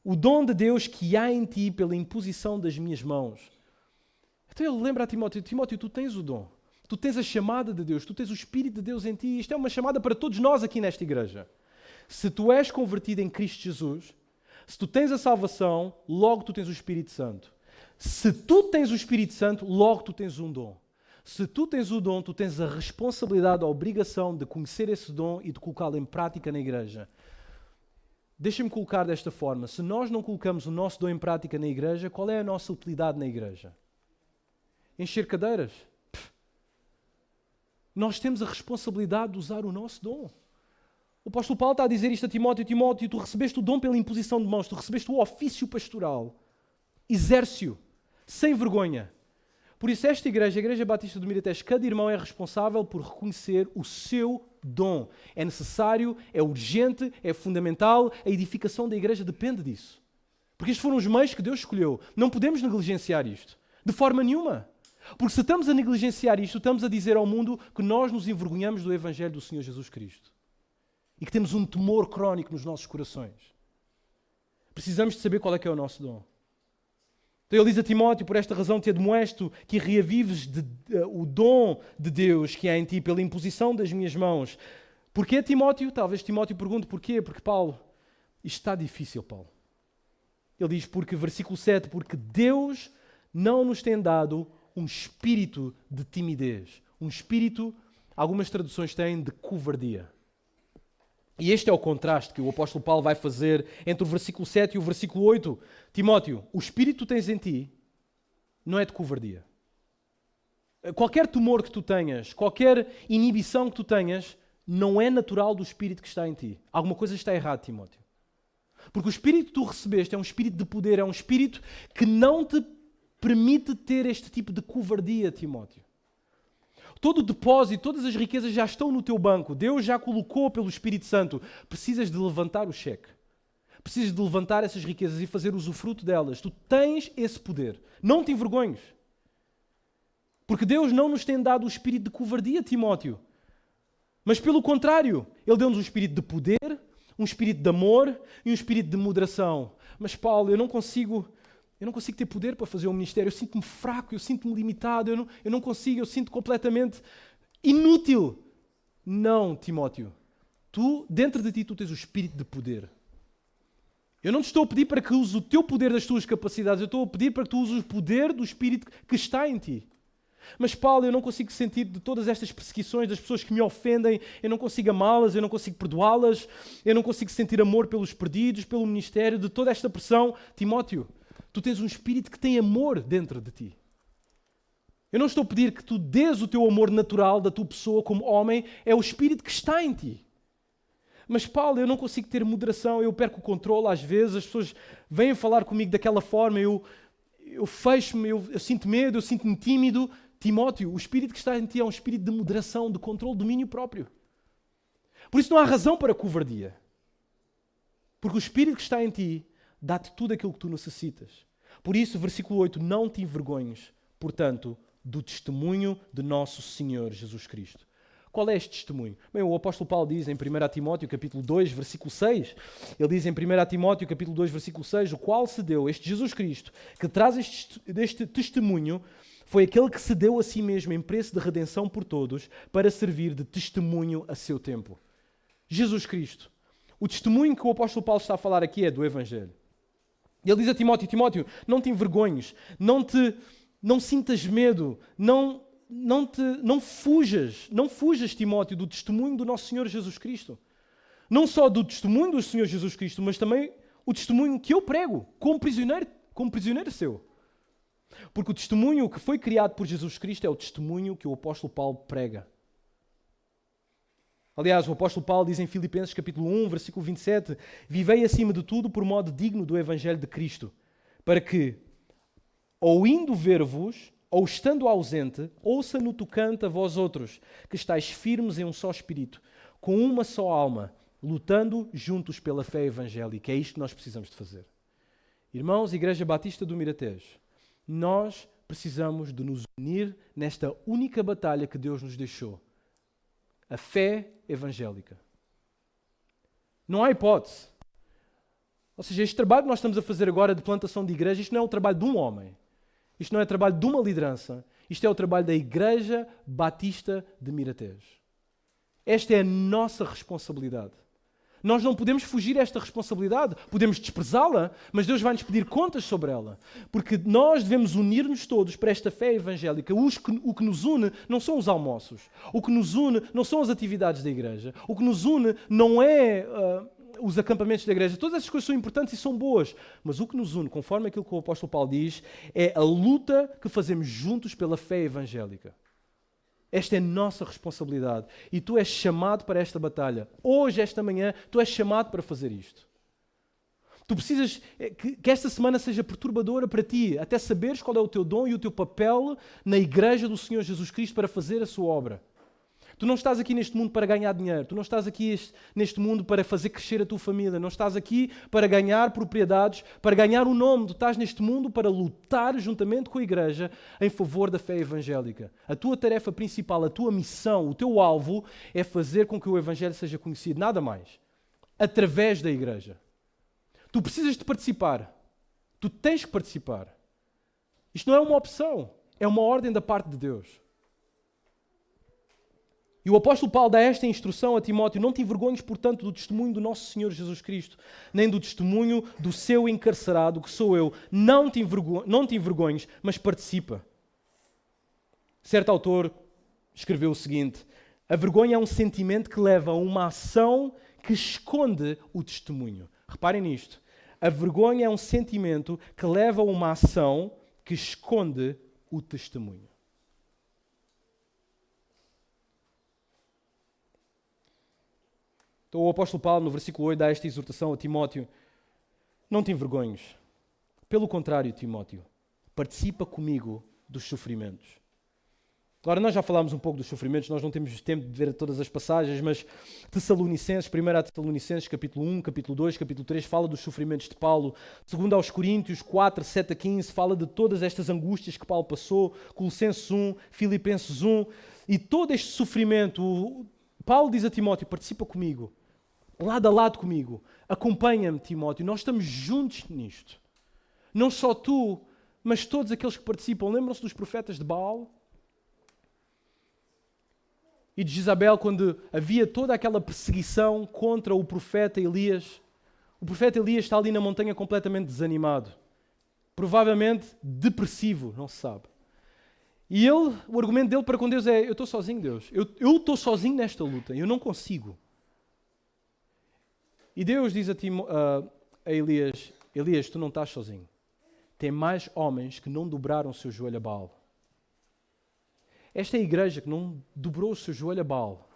O dom de Deus que há em ti pela imposição das minhas mãos. Então ele lembra a Timóteo, Timóteo, tu tens o dom. Tu tens a chamada de Deus, tu tens o Espírito de Deus em ti. Isto é uma chamada para todos nós aqui nesta igreja. Se tu és convertido em Cristo Jesus, se tu tens a salvação, logo tu tens o Espírito Santo. Se tu tens o Espírito Santo, logo tu tens um dom. Se tu tens o dom, tu tens a responsabilidade, a obrigação de conhecer esse dom e de colocá-lo em prática na igreja. Deixa-me colocar desta forma. Se nós não colocamos o nosso dom em prática na igreja, qual é a nossa utilidade na igreja? Encher cadeiras? Nós temos a responsabilidade de usar o nosso dom. O apóstolo Paulo está a dizer isto a Timóteo: Timóteo, tu recebeste o dom pela imposição de mãos, tu recebeste o ofício pastoral. Exerce-o, sem vergonha. Por isso esta igreja, a Igreja Batista do Miratejo, cada irmão é responsável por reconhecer o seu dom. É necessário, é urgente, é fundamental. A edificação da igreja depende disso. Porque estes foram os meios que Deus escolheu. Não podemos negligenciar isto, de forma nenhuma. Porque se estamos a negligenciar isto, estamos a dizer ao mundo que nós nos envergonhamos do Evangelho do Senhor Jesus Cristo. E que temos um temor crónico nos nossos corações. Precisamos de saber qual é que é o nosso dom. Então ele diz a Timóteo: por esta razão te admoesto que reavives o dom de Deus que há em ti pela imposição das minhas mãos. Porquê, Timóteo? Talvez Timóteo pergunte porquê. Porque Paulo, isto está difícil, Paulo. Ele diz, versículo 7, porque Deus não nos tem dado um espírito de timidez. Um espírito, algumas traduções têm, de covardia. E este é o contraste que o apóstolo Paulo vai fazer entre o versículo 7 e o versículo 8. Timóteo, o espírito que tens em ti não é de covardia. Qualquer temor que tu tenhas, qualquer inibição que tu tenhas, não é natural do espírito que está em ti. Alguma coisa está errada, Timóteo. Porque o espírito que tu recebeste é um espírito de poder, é um espírito que não te permite ter este tipo de covardia, Timóteo. Todo o depósito, todas as riquezas já estão no teu banco. Deus já colocou pelo Espírito Santo. Precisas de levantar o cheque. Precisas de levantar essas riquezas e fazer usufruto delas. Tu tens esse poder. Não te envergonhes. Porque Deus não nos tem dado o espírito de covardia, Timóteo. Mas pelo contrário, Ele deu-nos um espírito de poder, um espírito de amor e um espírito de moderação. Mas Paulo, eu não consigo ter poder para fazer o ministério. Eu sinto-me fraco, eu sinto-me limitado, eu não consigo, eu sinto completamente inútil. Não, Timóteo. Dentro de ti, tu tens o espírito de poder. Eu não te estou a pedir para que uses o teu poder das tuas capacidades, eu estou a pedir para que tu uses o poder do espírito que está em ti. Mas Paulo, eu não consigo sentir de todas estas perseguições, das pessoas que me ofendem, eu não consigo amá-las, eu não consigo perdoá-las, eu não consigo sentir amor pelos perdidos, pelo ministério, de toda esta pressão. Timóteo, tu tens um espírito que tem amor dentro de ti. Eu não estou a pedir que tu dês o teu amor natural da tua pessoa como homem, é o espírito que está em ti. Mas Paulo, eu não consigo ter moderação, eu perco o controle às vezes, as pessoas vêm falar comigo daquela forma, eu fecho-me, eu sinto medo, eu sinto-me tímido. Timóteo, o espírito que está em ti é um espírito de moderação, de controle, de domínio próprio. Por isso não há razão para covardia. Porque o espírito que está em ti dá-te tudo aquilo que tu necessitas. Por isso, versículo 8, não te envergonhes, portanto, do testemunho de nosso Senhor Jesus Cristo. Qual é este testemunho? Bem, o apóstolo Paulo diz em 1 Timóteo, capítulo 2, versículo 6, ele diz em 1 Timóteo, capítulo 2, versículo 6, o qual se deu, este Jesus Cristo, que traz este testemunho, foi aquele que se deu a si mesmo em preço de redenção por todos, para servir de testemunho a seu tempo. Jesus Cristo. O testemunho que o apóstolo Paulo está a falar aqui é do Evangelho. Ele diz a Timóteo, Timóteo, não te envergonhes, não sintas medo, não fujas, Timóteo, do testemunho do nosso Senhor Jesus Cristo. Não só do testemunho do Senhor Jesus Cristo, mas também o testemunho que eu prego, como prisioneiro seu. Porque o testemunho que foi criado por Jesus Cristo é o testemunho que o apóstolo Paulo prega. Aliás, o apóstolo Paulo diz em Filipenses capítulo 1, versículo 27, vivei acima de tudo por modo digno do Evangelho de Cristo, para que, ou indo ver-vos, ou estando ausente, ouça no tocante a vós outros, que estáis firmes em um só espírito, com uma só alma, lutando juntos pela fé evangélica. É isto que nós precisamos de fazer. Irmãos, Igreja Batista do Miratejo, nós precisamos de nos unir nesta única batalha que Deus nos deixou. A fé evangélica. Não há hipótese. Ou seja, este trabalho que nós estamos a fazer agora de plantação de igreja, isto não é o trabalho de um homem. Isto não é o trabalho de uma liderança. Isto é o trabalho da Igreja Batista de Miratejo. Esta é a nossa responsabilidade. Nós não podemos fugir a esta responsabilidade. Podemos desprezá-la, mas Deus vai nos pedir contas sobre ela. Porque nós devemos unir-nos todos para esta fé evangélica. O que nos une não são os almoços. O que nos une não são as atividades da igreja. O que nos une não é os acampamentos da igreja. Todas essas coisas são importantes e são boas. Mas o que nos une, conforme aquilo que o apóstolo Paulo diz, é a luta que fazemos juntos pela fé evangélica. Esta é a nossa responsabilidade. E tu és chamado para esta batalha. Hoje, esta manhã, tu és chamado para fazer isto. Tu precisas que esta semana seja perturbadora para ti, até saberes qual é o teu dom e o teu papel na igreja do Senhor Jesus Cristo para fazer a sua obra. Tu não estás aqui neste mundo para ganhar dinheiro, tu não estás aqui neste mundo para fazer crescer a tua família, não estás aqui para ganhar propriedades, para ganhar um nome, tu estás neste mundo para lutar juntamente com a igreja em favor da fé evangélica. A tua tarefa principal, a tua missão, o teu alvo é fazer com que o evangelho seja conhecido, nada mais, através da igreja. Tu precisas de participar, tu tens que participar. Isto não é uma opção, é uma ordem da parte de Deus. E o apóstolo Paulo dá esta instrução a Timóteo: não te envergonhes, portanto, do testemunho do nosso Senhor Jesus Cristo, nem do testemunho do seu encarcerado, que sou eu. Não te envergonhes, mas participa. Certo autor escreveu o seguinte: a vergonha é um sentimento que leva a uma ação que esconde o testemunho. Reparem nisto. A vergonha é um sentimento que leva a uma ação que esconde o testemunho. Então o apóstolo Paulo, no versículo 8, dá esta exortação a Timóteo: não te envergonhes. Pelo contrário, Timóteo, participa comigo dos sofrimentos. Agora, nós já falámos um pouco dos sofrimentos, nós não temos tempo de ver todas as passagens, mas Tessalonicenses, 1 Tessalonicenses, capítulo 1, capítulo 2, capítulo 3, fala dos sofrimentos de Paulo. 2 aos Coríntios 4, 7 a 15, fala de todas estas angústias que Paulo passou. Colossenses 1, Filipenses 1, e todo este sofrimento, Paulo diz a Timóteo: participa comigo, lado a lado comigo, acompanha-me, Timóteo, nós estamos juntos nisto. Não só tu, mas todos aqueles que participam. Lembram-se dos profetas de Baal? E de Jezabel, quando havia toda aquela perseguição contra o profeta Elias. O profeta Elias está ali na montanha completamente desanimado, provavelmente depressivo, não se sabe. E o argumento dele para com Deus é: eu estou sozinho, Deus. Eu estou sozinho nesta luta, eu não consigo. E Deus diz a Elias: Elias, tu não estás sozinho. Tem mais homens que não dobraram o seu joelho a Baal. Esta é a igreja que não dobrou o seu joelho a Baal.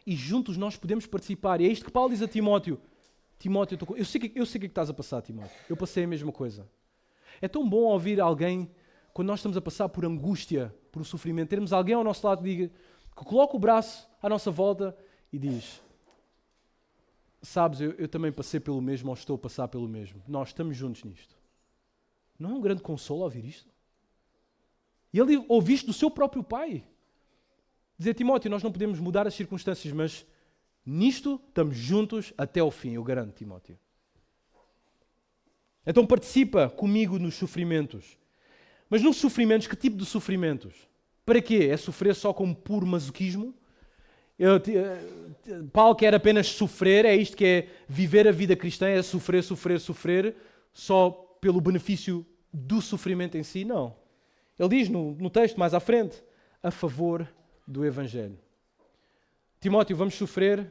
E juntos nós podemos participar. E é isto que Paulo diz a Timóteo: Timóteo, eu sei o que é que estás a passar, Timóteo. Eu passei a mesma coisa. É tão bom ouvir alguém, quando nós estamos a passar por angústia, por um sofrimento, termos alguém ao nosso lado que coloca o braço à nossa volta e diz: sabes, eu também passei pelo mesmo, ou estou a passar pelo mesmo. Nós estamos juntos nisto. Não é um grande consolo ouvir isto? E ele ouve isto do seu próprio pai. Dizer: Timóteo, nós não podemos mudar as circunstâncias, mas nisto estamos juntos até ao fim, eu garanto, Timóteo. Então participa comigo nos sofrimentos. Mas nos sofrimentos, que tipo de sofrimentos? Para quê? É sofrer só como puro masoquismo? Paulo quer apenas sofrer, é isto que é viver a vida cristã, é sofrer, sofrer, sofrer, só pelo benefício do sofrimento em si? Não. Ele diz no texto mais à frente: a favor do Evangelho. Timóteo, vamos sofrer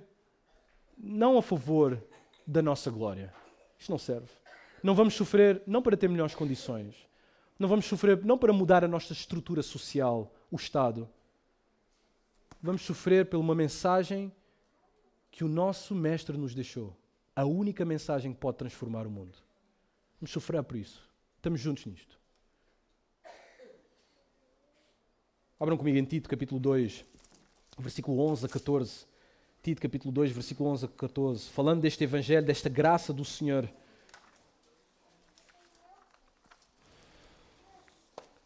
não a favor da nossa glória. Isto não serve. Não vamos sofrer não para ter melhores condições. Não vamos sofrer não para mudar a nossa estrutura social, o Estado. Vamos sofrer por uma mensagem que o nosso Mestre nos deixou. A única mensagem que pode transformar o mundo. Vamos sofrer por isso. Estamos juntos nisto. Abram comigo em Tito, capítulo 2, versículo 11 a 14. Tito, capítulo 2, versículo 11 a 14. Falando deste Evangelho, desta graça do Senhor.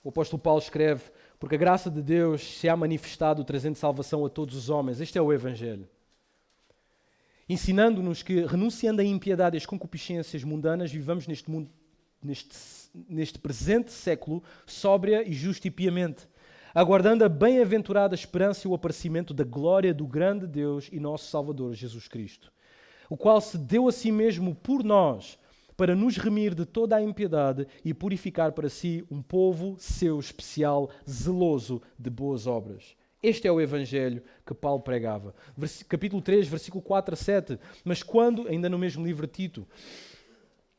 O apóstolo Paulo escreve: porque a graça de Deus se há manifestado, trazendo salvação a todos os homens. Este é o Evangelho. Ensinando-nos que, renunciando à impiedade e às concupiscências mundanas, vivamos neste mundo, neste presente século, sóbria e justa e piamente, aguardando a bem-aventurada esperança e o aparecimento da glória do grande Deus e nosso Salvador, Jesus Cristo, o qual se deu a si mesmo por nós, para nos remir de toda a impiedade e purificar para si um povo seu especial, zeloso de boas obras. Este é o Evangelho que Paulo pregava. Capítulo 3, versículo 4 a 7. Mas quando, ainda no mesmo livro de Tito,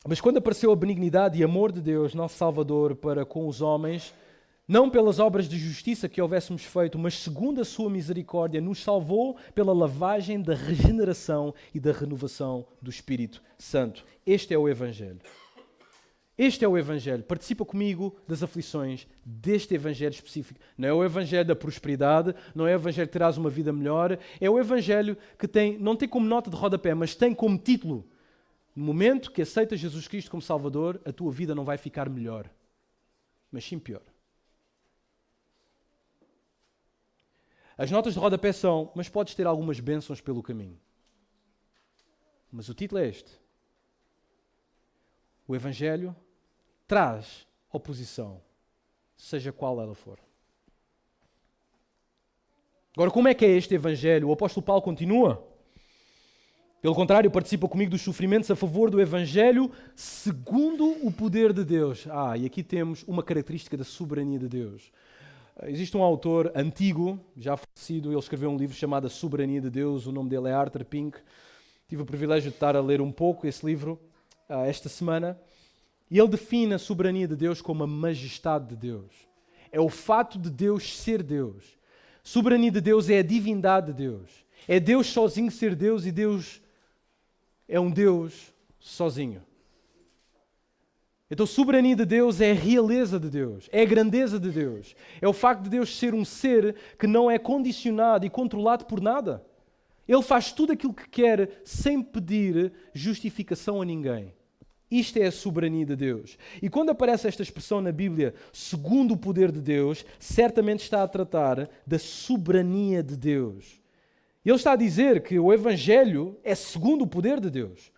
mas quando apareceu a benignidade e amor de Deus, nosso Salvador, para com os homens, não pelas obras de justiça que houvéssemos feito, mas segundo a sua misericórdia, nos salvou pela lavagem da regeneração e da renovação do Espírito Santo. Este é o Evangelho. Este é o Evangelho. Participa comigo das aflições deste Evangelho específico. Não é o Evangelho da prosperidade, não é o Evangelho que terás uma vida melhor, é o Evangelho que não tem como nota de rodapé, mas tem como título: no momento que aceitas Jesus Cristo como Salvador, a tua vida não vai ficar melhor, mas sim pior. As notas de rodapé são: mas podes ter algumas bênçãos pelo caminho. Mas o título é este: o Evangelho traz oposição, seja qual ela for. Agora, como é que é este Evangelho? O apóstolo Paulo continua. Pelo contrário, participa comigo dos sofrimentos a favor do Evangelho segundo o poder de Deus. E aqui temos uma característica da soberania de Deus. Existe um autor antigo, já falecido, ele escreveu um livro chamado A Soberania de Deus, o nome dele é Arthur Pink. Tive o privilégio de estar a ler um pouco esse livro esta semana. E ele define a soberania de Deus como a majestade de Deus. É o fato de Deus ser Deus. Soberania de Deus é a divindade de Deus. É Deus sozinho ser Deus e Deus é um Deus sozinho. Então, soberania de Deus é a realeza de Deus, é a grandeza de Deus. É o facto de Deus ser um ser que não é condicionado e controlado por nada. Ele faz tudo aquilo que quer sem pedir justificação a ninguém. Isto é a soberania de Deus. E quando aparece esta expressão na Bíblia, segundo o poder de Deus, certamente está a tratar da soberania de Deus. Ele está a dizer que o Evangelho é segundo o poder de Deus.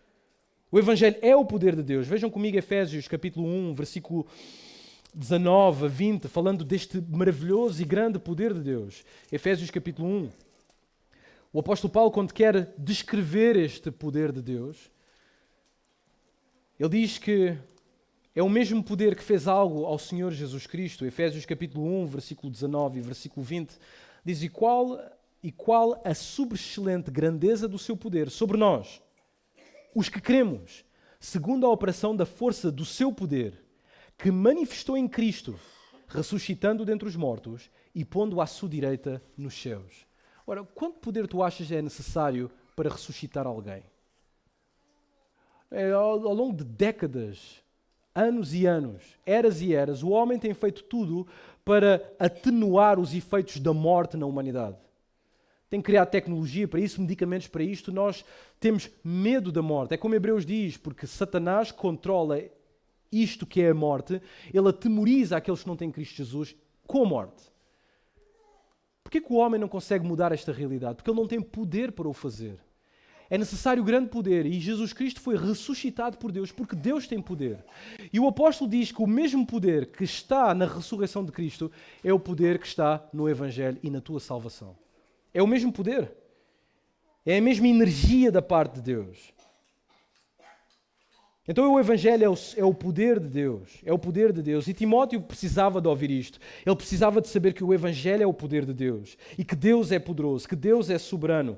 O Evangelho é o poder de Deus. Vejam comigo Efésios capítulo 1, versículo 19 a 20, falando deste maravilhoso e grande poder de Deus. Efésios capítulo 1. O apóstolo Paulo, quando quer descrever este poder de Deus, ele diz que é o mesmo poder que fez algo ao Senhor Jesus Cristo. Efésios capítulo 1, versículo 19 e versículo 20, diz: E qual a sobreexcelente grandeza do seu poder sobre nós, os que cremos, segundo a operação da força do seu poder, que manifestou em Cristo, ressuscitando dentre os mortos e pondo à sua direita nos céus. Ora, quanto poder tu achas é necessário para ressuscitar alguém? Ao longo de décadas, anos e anos, eras e eras, o homem tem feito tudo para atenuar os efeitos da morte na humanidade. Tem criado tecnologia para isso, medicamentos para isto. Nós temos medo da morte. É como Hebreus diz, porque Satanás controla isto que é a morte, ele atemoriza aqueles que não têm Cristo Jesus com a morte. Porquê que o homem não consegue mudar esta realidade? Porque ele não tem poder para o fazer. É necessário grande poder e Jesus Cristo foi ressuscitado por Deus porque Deus tem poder. E o apóstolo diz que o mesmo poder que está na ressurreição de Cristo é o poder que está no Evangelho e na tua salvação. É o mesmo poder. É a mesma energia da parte de Deus. Então o Evangelho é o poder de Deus. É o poder de Deus. E Timóteo precisava de ouvir isto. Ele precisava de saber que o Evangelho é o poder de Deus. E que Deus é poderoso, que Deus é soberano.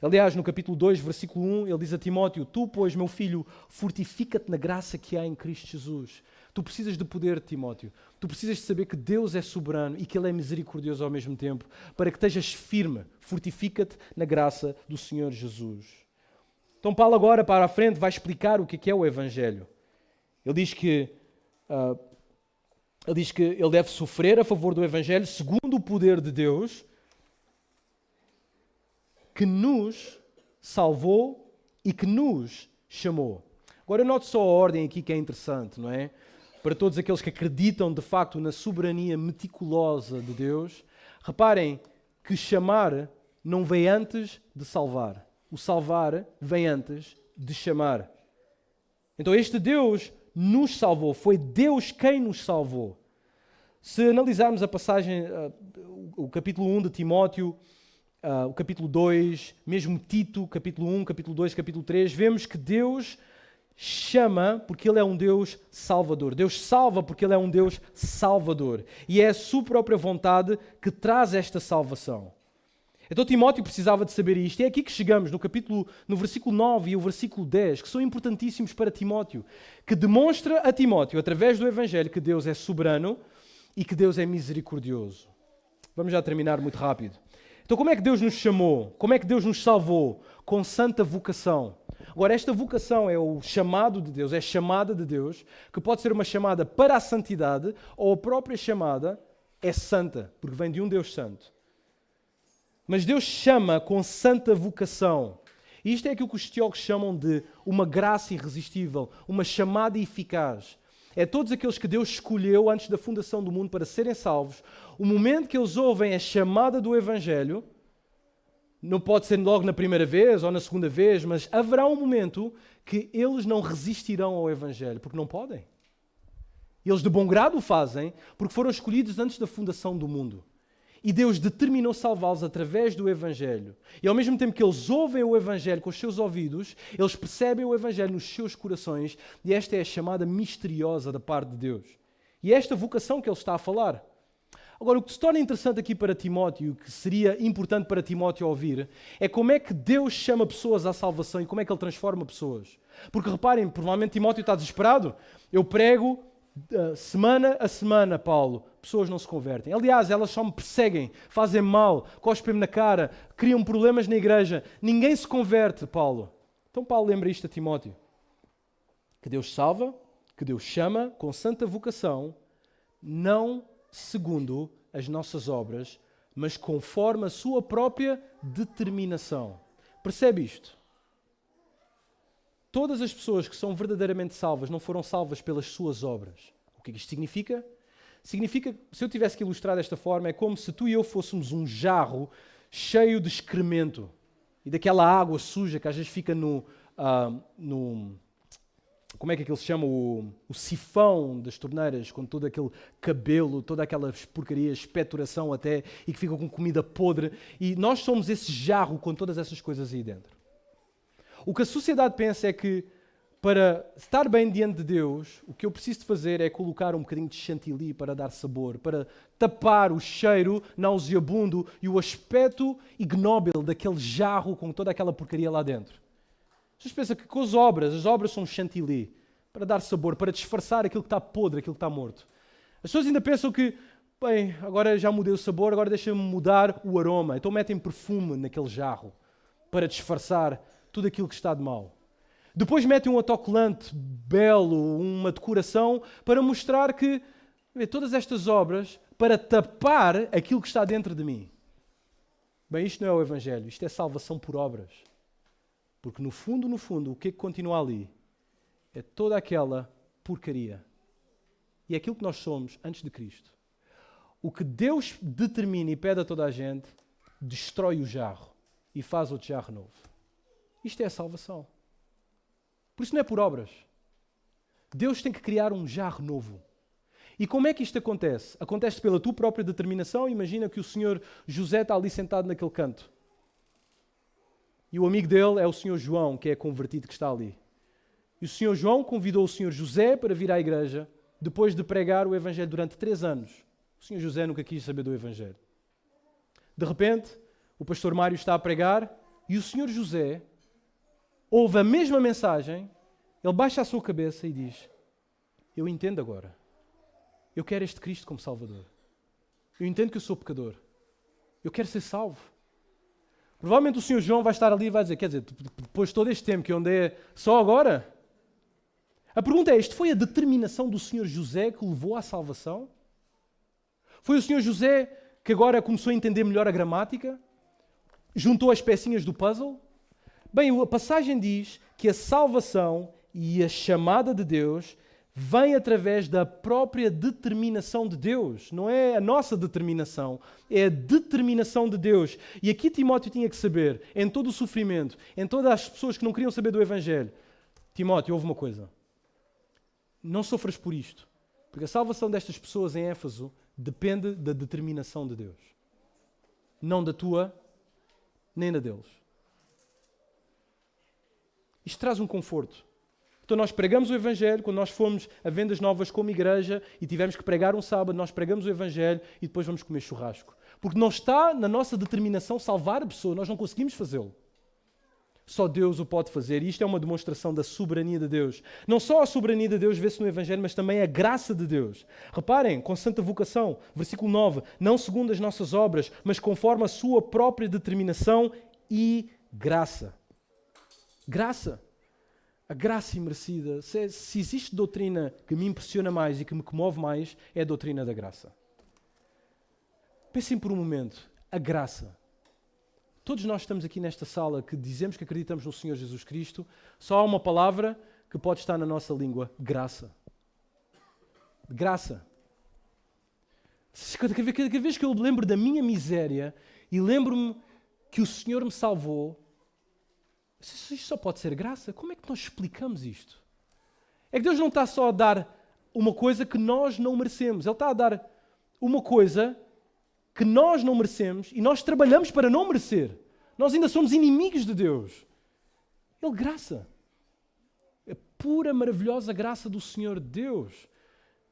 Aliás, no capítulo 2, versículo 1, ele diz a Timóteo: Tu, pois, meu filho, fortifica-te na graça que há em Cristo Jesus. Tu precisas de poder, Timóteo. Tu precisas de saber que Deus é soberano e que Ele é misericordioso ao mesmo tempo, para que estejas firme. Fortifica-te na graça do Senhor Jesus. Então Paulo agora, para a frente, vai explicar o que é o Evangelho. Ele diz que ele deve sofrer a favor do Evangelho segundo o poder de Deus, que nos salvou e que nos chamou. Agora, eu noto só a ordem aqui que é interessante, não é? Para todos aqueles que acreditam, de facto, na soberania meticulosa de Deus, reparem que chamar não vem antes de salvar. O salvar vem antes de chamar. Então, este Deus nos salvou. Foi Deus quem nos salvou. Se analisarmos a passagem, o capítulo 1 de Timóteo, o capítulo 2, mesmo Tito, capítulo 1, capítulo 2, capítulo 3, vemos que Deus chama porque Ele é um Deus salvador. Deus salva porque Ele é um Deus salvador. E é a sua própria vontade que traz esta salvação. Então Timóteo precisava de saber isto. E é aqui que chegamos, no versículo 9 e o versículo 10, que são importantíssimos para Timóteo, que demonstra a Timóteo, através do Evangelho, que Deus é soberano e que Deus é misericordioso. Vamos já terminar muito rápido. Então, como é que Deus nos chamou? Como é que Deus nos salvou? Com santa vocação. Agora, esta vocação é o chamado de Deus, é a chamada de Deus, que pode ser uma chamada para a santidade, ou a própria chamada é santa, porque vem de um Deus santo. Mas Deus chama com santa vocação. E isto é aquilo que os teólogos chamam de uma graça irresistível, uma chamada eficaz. É todos aqueles que Deus escolheu antes da fundação do mundo para serem salvos. O momento que eles ouvem a chamada do Evangelho, não pode ser logo na primeira vez ou na segunda vez, mas haverá um momento que eles não resistirão ao Evangelho, porque não podem. Eles de bom grado o fazem, porque foram escolhidos antes da fundação do mundo. E Deus determinou salvá-los através do Evangelho. E ao mesmo tempo que eles ouvem o Evangelho com os seus ouvidos, eles percebem o Evangelho nos seus corações, e esta é a chamada misteriosa da parte de Deus. E é esta vocação que ele está a falar. Agora, o que se torna interessante aqui para Timóteo, o que seria importante para Timóteo ouvir, é como é que Deus chama pessoas à salvação e como é que ele transforma pessoas. Porque reparem, provavelmente Timóteo está desesperado. Eu prego semana a semana, Paulo, pessoas não se convertem. Aliás, elas só me perseguem, fazem mal, cospem-me na cara, criam problemas na igreja. Ninguém se converte, Paulo. Então Paulo lembra isto a Timóteo. Que Deus salva, que Deus chama com santa vocação, não segundo as nossas obras, mas conforme a sua própria determinação. Percebe isto? Todas as pessoas que são verdadeiramente salvas não foram salvas pelas suas obras. O que é que isto significa? Significa, se eu tivesse que ilustrar desta forma, é como se tu e eu fôssemos um jarro cheio de excremento e daquela água suja que às vezes fica no como é que aquilo se chama? O sifão das torneiras, com todo aquele cabelo, toda aquela porcaria, expectoração até, e que fica com comida podre. E nós somos esse jarro com todas essas coisas aí dentro. O que a sociedade pensa é que, para estar bem diante de Deus, o que eu preciso de fazer é colocar um bocadinho de chantilly para dar sabor, para tapar o cheiro nauseabundo e o aspecto ignóbil daquele jarro com toda aquela porcaria lá dentro. Vocês pensam que com as obras são chantilly, para dar sabor, para disfarçar aquilo que está podre, aquilo que está morto. As pessoas ainda pensam que, bem, agora já mudei o sabor, agora deixa-me mudar o aroma. Então metem perfume naquele jarro, para disfarçar tudo aquilo que está de mal. Depois metem um autocolante belo, uma decoração, para mostrar que todas estas obras, para tapar aquilo que está dentro de mim. Bem, isto não é o Evangelho, isto é salvação por obras. Porque no fundo, o que é que continua ali? É toda aquela porcaria. E é aquilo que nós somos antes de Cristo. O que Deus determina e pede a toda a gente, destrói o jarro e faz outro jarro novo. Isto é a salvação. Por isso não é por obras. Deus tem que criar um jarro novo. E como é que isto acontece? Acontece pela tua própria determinação. Imagina que o senhor José está ali sentado naquele canto. E o amigo dele é o senhor João, que é convertido, que está ali. E o senhor João convidou o senhor José para vir à igreja, depois de pregar o Evangelho durante 3 anos. O senhor José nunca quis saber do Evangelho. De repente, o pastor Mário está a pregar e o senhor José ouve a mesma mensagem, ele baixa a sua cabeça e diz: eu entendo agora. Eu quero este Cristo como Salvador. Eu entendo que eu sou pecador. Eu quero ser salvo. Provavelmente o senhor João vai estar ali e vai dizer: quer dizer, depois de todo este tempo que eu andei, só agora? A pergunta é: isto foi a determinação do senhor José que levou à salvação? Foi o senhor José que agora começou a entender melhor a gramática? Juntou as pecinhas do puzzle? Bem, a passagem diz que a salvação e a chamada de Deus vem através da própria determinação de Deus. Não é a nossa determinação, é a determinação de Deus. E aqui Timóteo tinha que saber, em todo o sofrimento, em todas as pessoas que não queriam saber do Evangelho: Timóteo, ouve uma coisa. Não sofras por isto, porque a salvação destas pessoas em Éfeso depende da determinação de Deus. Não da tua, nem da deles. Isto traz um conforto. Então nós pregamos o Evangelho, quando nós fomos a vendas novas como igreja e tivemos que pregar um sábado, nós pregamos o Evangelho e depois vamos comer churrasco. Porque não está na nossa determinação salvar a pessoa, nós não conseguimos fazê-lo. Só Deus o pode fazer. E isto é uma demonstração da soberania de Deus. Não só a soberania de Deus vê-se no Evangelho, mas também a graça de Deus. Reparem, com santa vocação, versículo 9, não segundo as nossas obras, mas conforme a sua própria determinação e graça. Graça. A graça imerecida. Se existe doutrina que me impressiona mais e que me comove mais, é a doutrina da graça. Pensem por um momento. A graça. Todos nós estamos aqui nesta sala que dizemos que acreditamos no Senhor Jesus Cristo. Só há uma palavra que pode estar na nossa língua. Graça. Graça. Cada vez que eu lembro da minha miséria e lembro-me que o Senhor me salvou, isto só pode ser graça. Como é que nós explicamos isto? É que Deus não está só a dar uma coisa que nós não merecemos. Ele está a dar uma coisa que nós não merecemos e nós trabalhamos para não merecer. Nós ainda somos inimigos de Deus. Ele graça. A pura, maravilhosa graça do Senhor Deus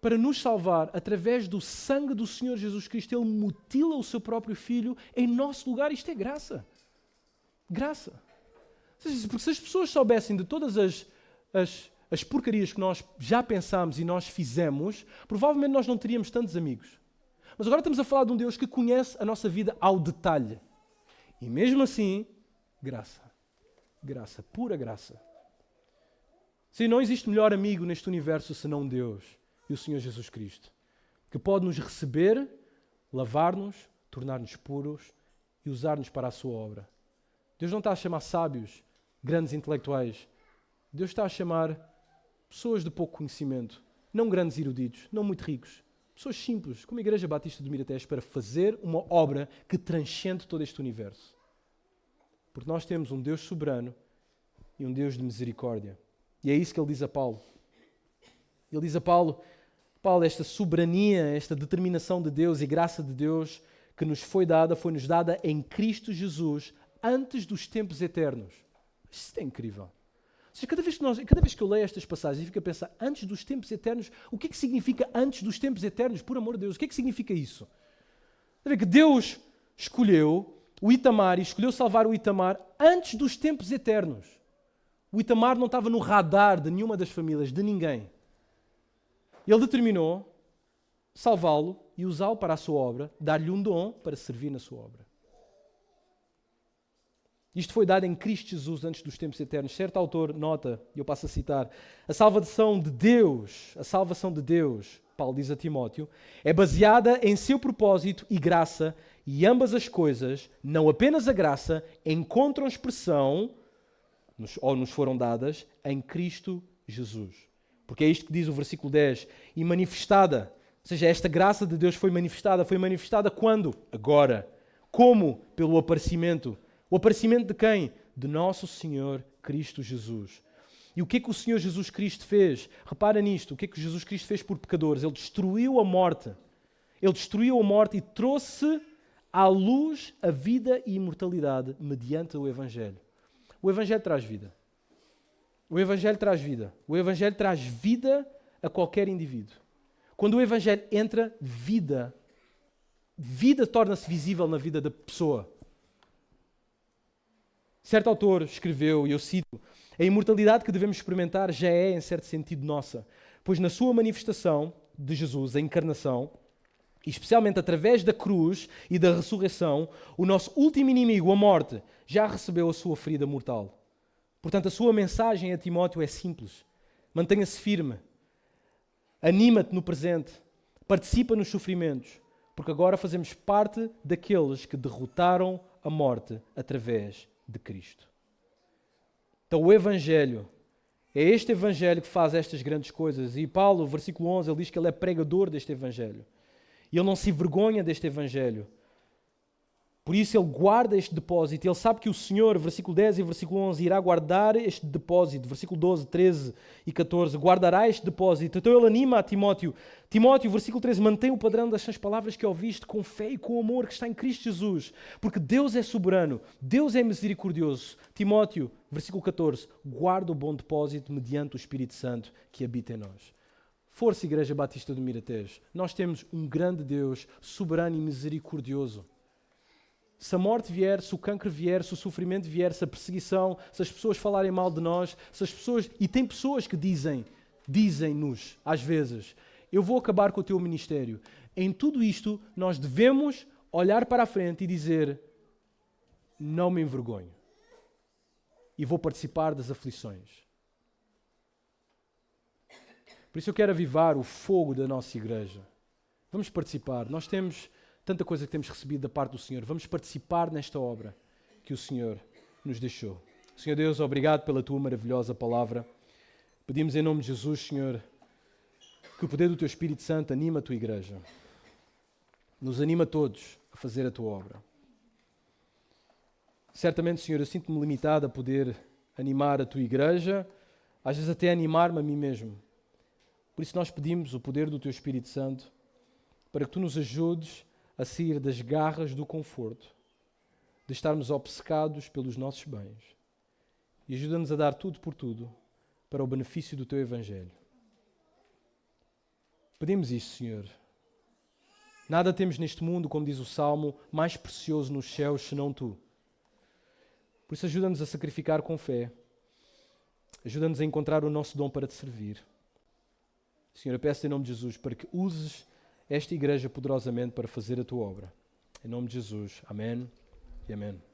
para nos salvar através do sangue do Senhor Jesus Cristo. Ele mutila o seu próprio Filho em nosso lugar. Isto é graça. Graça. Porque se as pessoas soubessem de todas as porcarias que nós já pensámos e nós fizemos, provavelmente nós não teríamos tantos amigos. Mas agora estamos a falar de um Deus que conhece a nossa vida ao detalhe. E mesmo assim, graça. Graça, pura graça. Sim, não existe melhor amigo neste universo senão Deus e o Senhor Jesus Cristo, que pode nos receber, lavar-nos, tornar-nos puros e usar-nos para a sua obra. Deus não está a chamar sábios, grandes intelectuais. Deus está a chamar pessoas de pouco conhecimento, não grandes eruditos, não muito ricos. Pessoas simples, como a Igreja Batista de Miratejo, para fazer uma obra que transcende todo este universo. Porque nós temos um Deus soberano e um Deus de misericórdia. E é isso que ele diz a Paulo. Ele diz a Paulo, esta soberania, esta determinação de Deus e graça de Deus que nos foi-nos dada em Cristo Jesus antes dos tempos eternos. Isto é incrível. Ou seja, cada vez que eu leio estas passagens e fico a pensar, antes dos tempos eternos, o que é que significa antes dos tempos eternos? Por amor de Deus, o que é que significa isso? Quer ver que Deus escolheu o Itamar e escolheu salvar o Itamar antes dos tempos eternos. O Itamar não estava no radar de nenhuma das famílias, de ninguém. Ele determinou salvá-lo e usá-lo para a sua obra, dar-lhe um dom para servir na sua obra. Isto foi dado em Cristo Jesus antes dos tempos eternos. Certo autor nota, e eu passo a citar, a salvação de Deus, Paulo diz a Timóteo, é baseada em seu propósito e graça, e ambas as coisas, não apenas a graça, encontram expressão, ou nos foram dadas, em Cristo Jesus. Porque é isto que diz o versículo 10, e manifestada, ou seja, esta graça de Deus foi manifestada quando? Agora. Como? Pelo aparecimento. O aparecimento de quem? De nosso Senhor Cristo Jesus. E o que é que o Senhor Jesus Cristo fez? Repara nisto, o que é que Jesus Cristo fez por pecadores? Ele destruiu a morte. Ele destruiu a morte e trouxe à luz a vida e imortalidade mediante o Evangelho. O Evangelho traz vida. O Evangelho traz vida. O Evangelho traz vida a qualquer indivíduo. Quando o Evangelho entra, vida torna-se visível na vida da pessoa. Certo autor escreveu, e eu cito, a imortalidade que devemos experimentar já é, em certo sentido, nossa, pois na sua manifestação de Jesus, a encarnação, e especialmente através da cruz e da ressurreição, o nosso último inimigo, a morte, já recebeu a sua ferida mortal. Portanto, a sua mensagem a Timóteo é simples. Mantenha-se firme. Anima-te no presente. Participa nos sofrimentos. Porque agora fazemos parte daqueles que derrotaram a morte através de Cristo. Então o Evangelho, é este Evangelho que faz estas grandes coisas. E Paulo, no versículo 11, ele diz que ele é pregador deste Evangelho. E ele não se envergonha deste Evangelho. Por isso ele guarda este depósito. Ele sabe que o Senhor, versículo 10 e versículo 11, irá guardar este depósito. Versículo 12, 13 e 14, guardará este depósito. Então ele anima a Timóteo. Timóteo, versículo 13, mantém o padrão das palavras que ouviste com fé e com amor que está em Cristo Jesus. Porque Deus é soberano, Deus é misericordioso. Timóteo, versículo 14, guarda o bom depósito mediante o Espírito Santo que habita em nós. Força, Igreja Batista do Miratejo. Nós temos um grande Deus, soberano e misericordioso. Se a morte vier, se o cancro vier, se o sofrimento vier, se a perseguição, se as pessoas falarem mal de nós, se as pessoas... E tem pessoas que dizem-nos, às vezes, eu vou acabar com o teu ministério. Em tudo isto, nós devemos olhar para a frente e dizer, não me envergonho. E vou participar das aflições. Por isso eu quero avivar o fogo da nossa igreja. Vamos participar. Nós temos tanta coisa que temos recebido da parte do Senhor. Vamos participar nesta obra que o Senhor nos deixou. Senhor Deus, obrigado pela tua maravilhosa palavra. Pedimos em nome de Jesus, Senhor, que o poder do teu Espírito Santo anime a tua igreja. Nos anima a todos a fazer a tua obra. Certamente, Senhor, eu sinto-me limitado a poder animar a tua igreja, às vezes até animar-me a mim mesmo. Por isso nós pedimos o poder do teu Espírito Santo para que tu nos ajudes a sair das garras do conforto, de estarmos obcecados pelos nossos bens. E ajuda-nos a dar tudo por tudo para o benefício do teu Evangelho. Pedimos isto, Senhor. Nada temos neste mundo, como diz o Salmo, mais precioso nos céus senão tu. Por isso ajuda-nos a sacrificar com fé. Ajuda-nos a encontrar o nosso dom para te servir. Senhor, eu peço em nome de Jesus para que uses esta igreja poderosamente para fazer a tua obra. Em nome de Jesus. Amém e amém.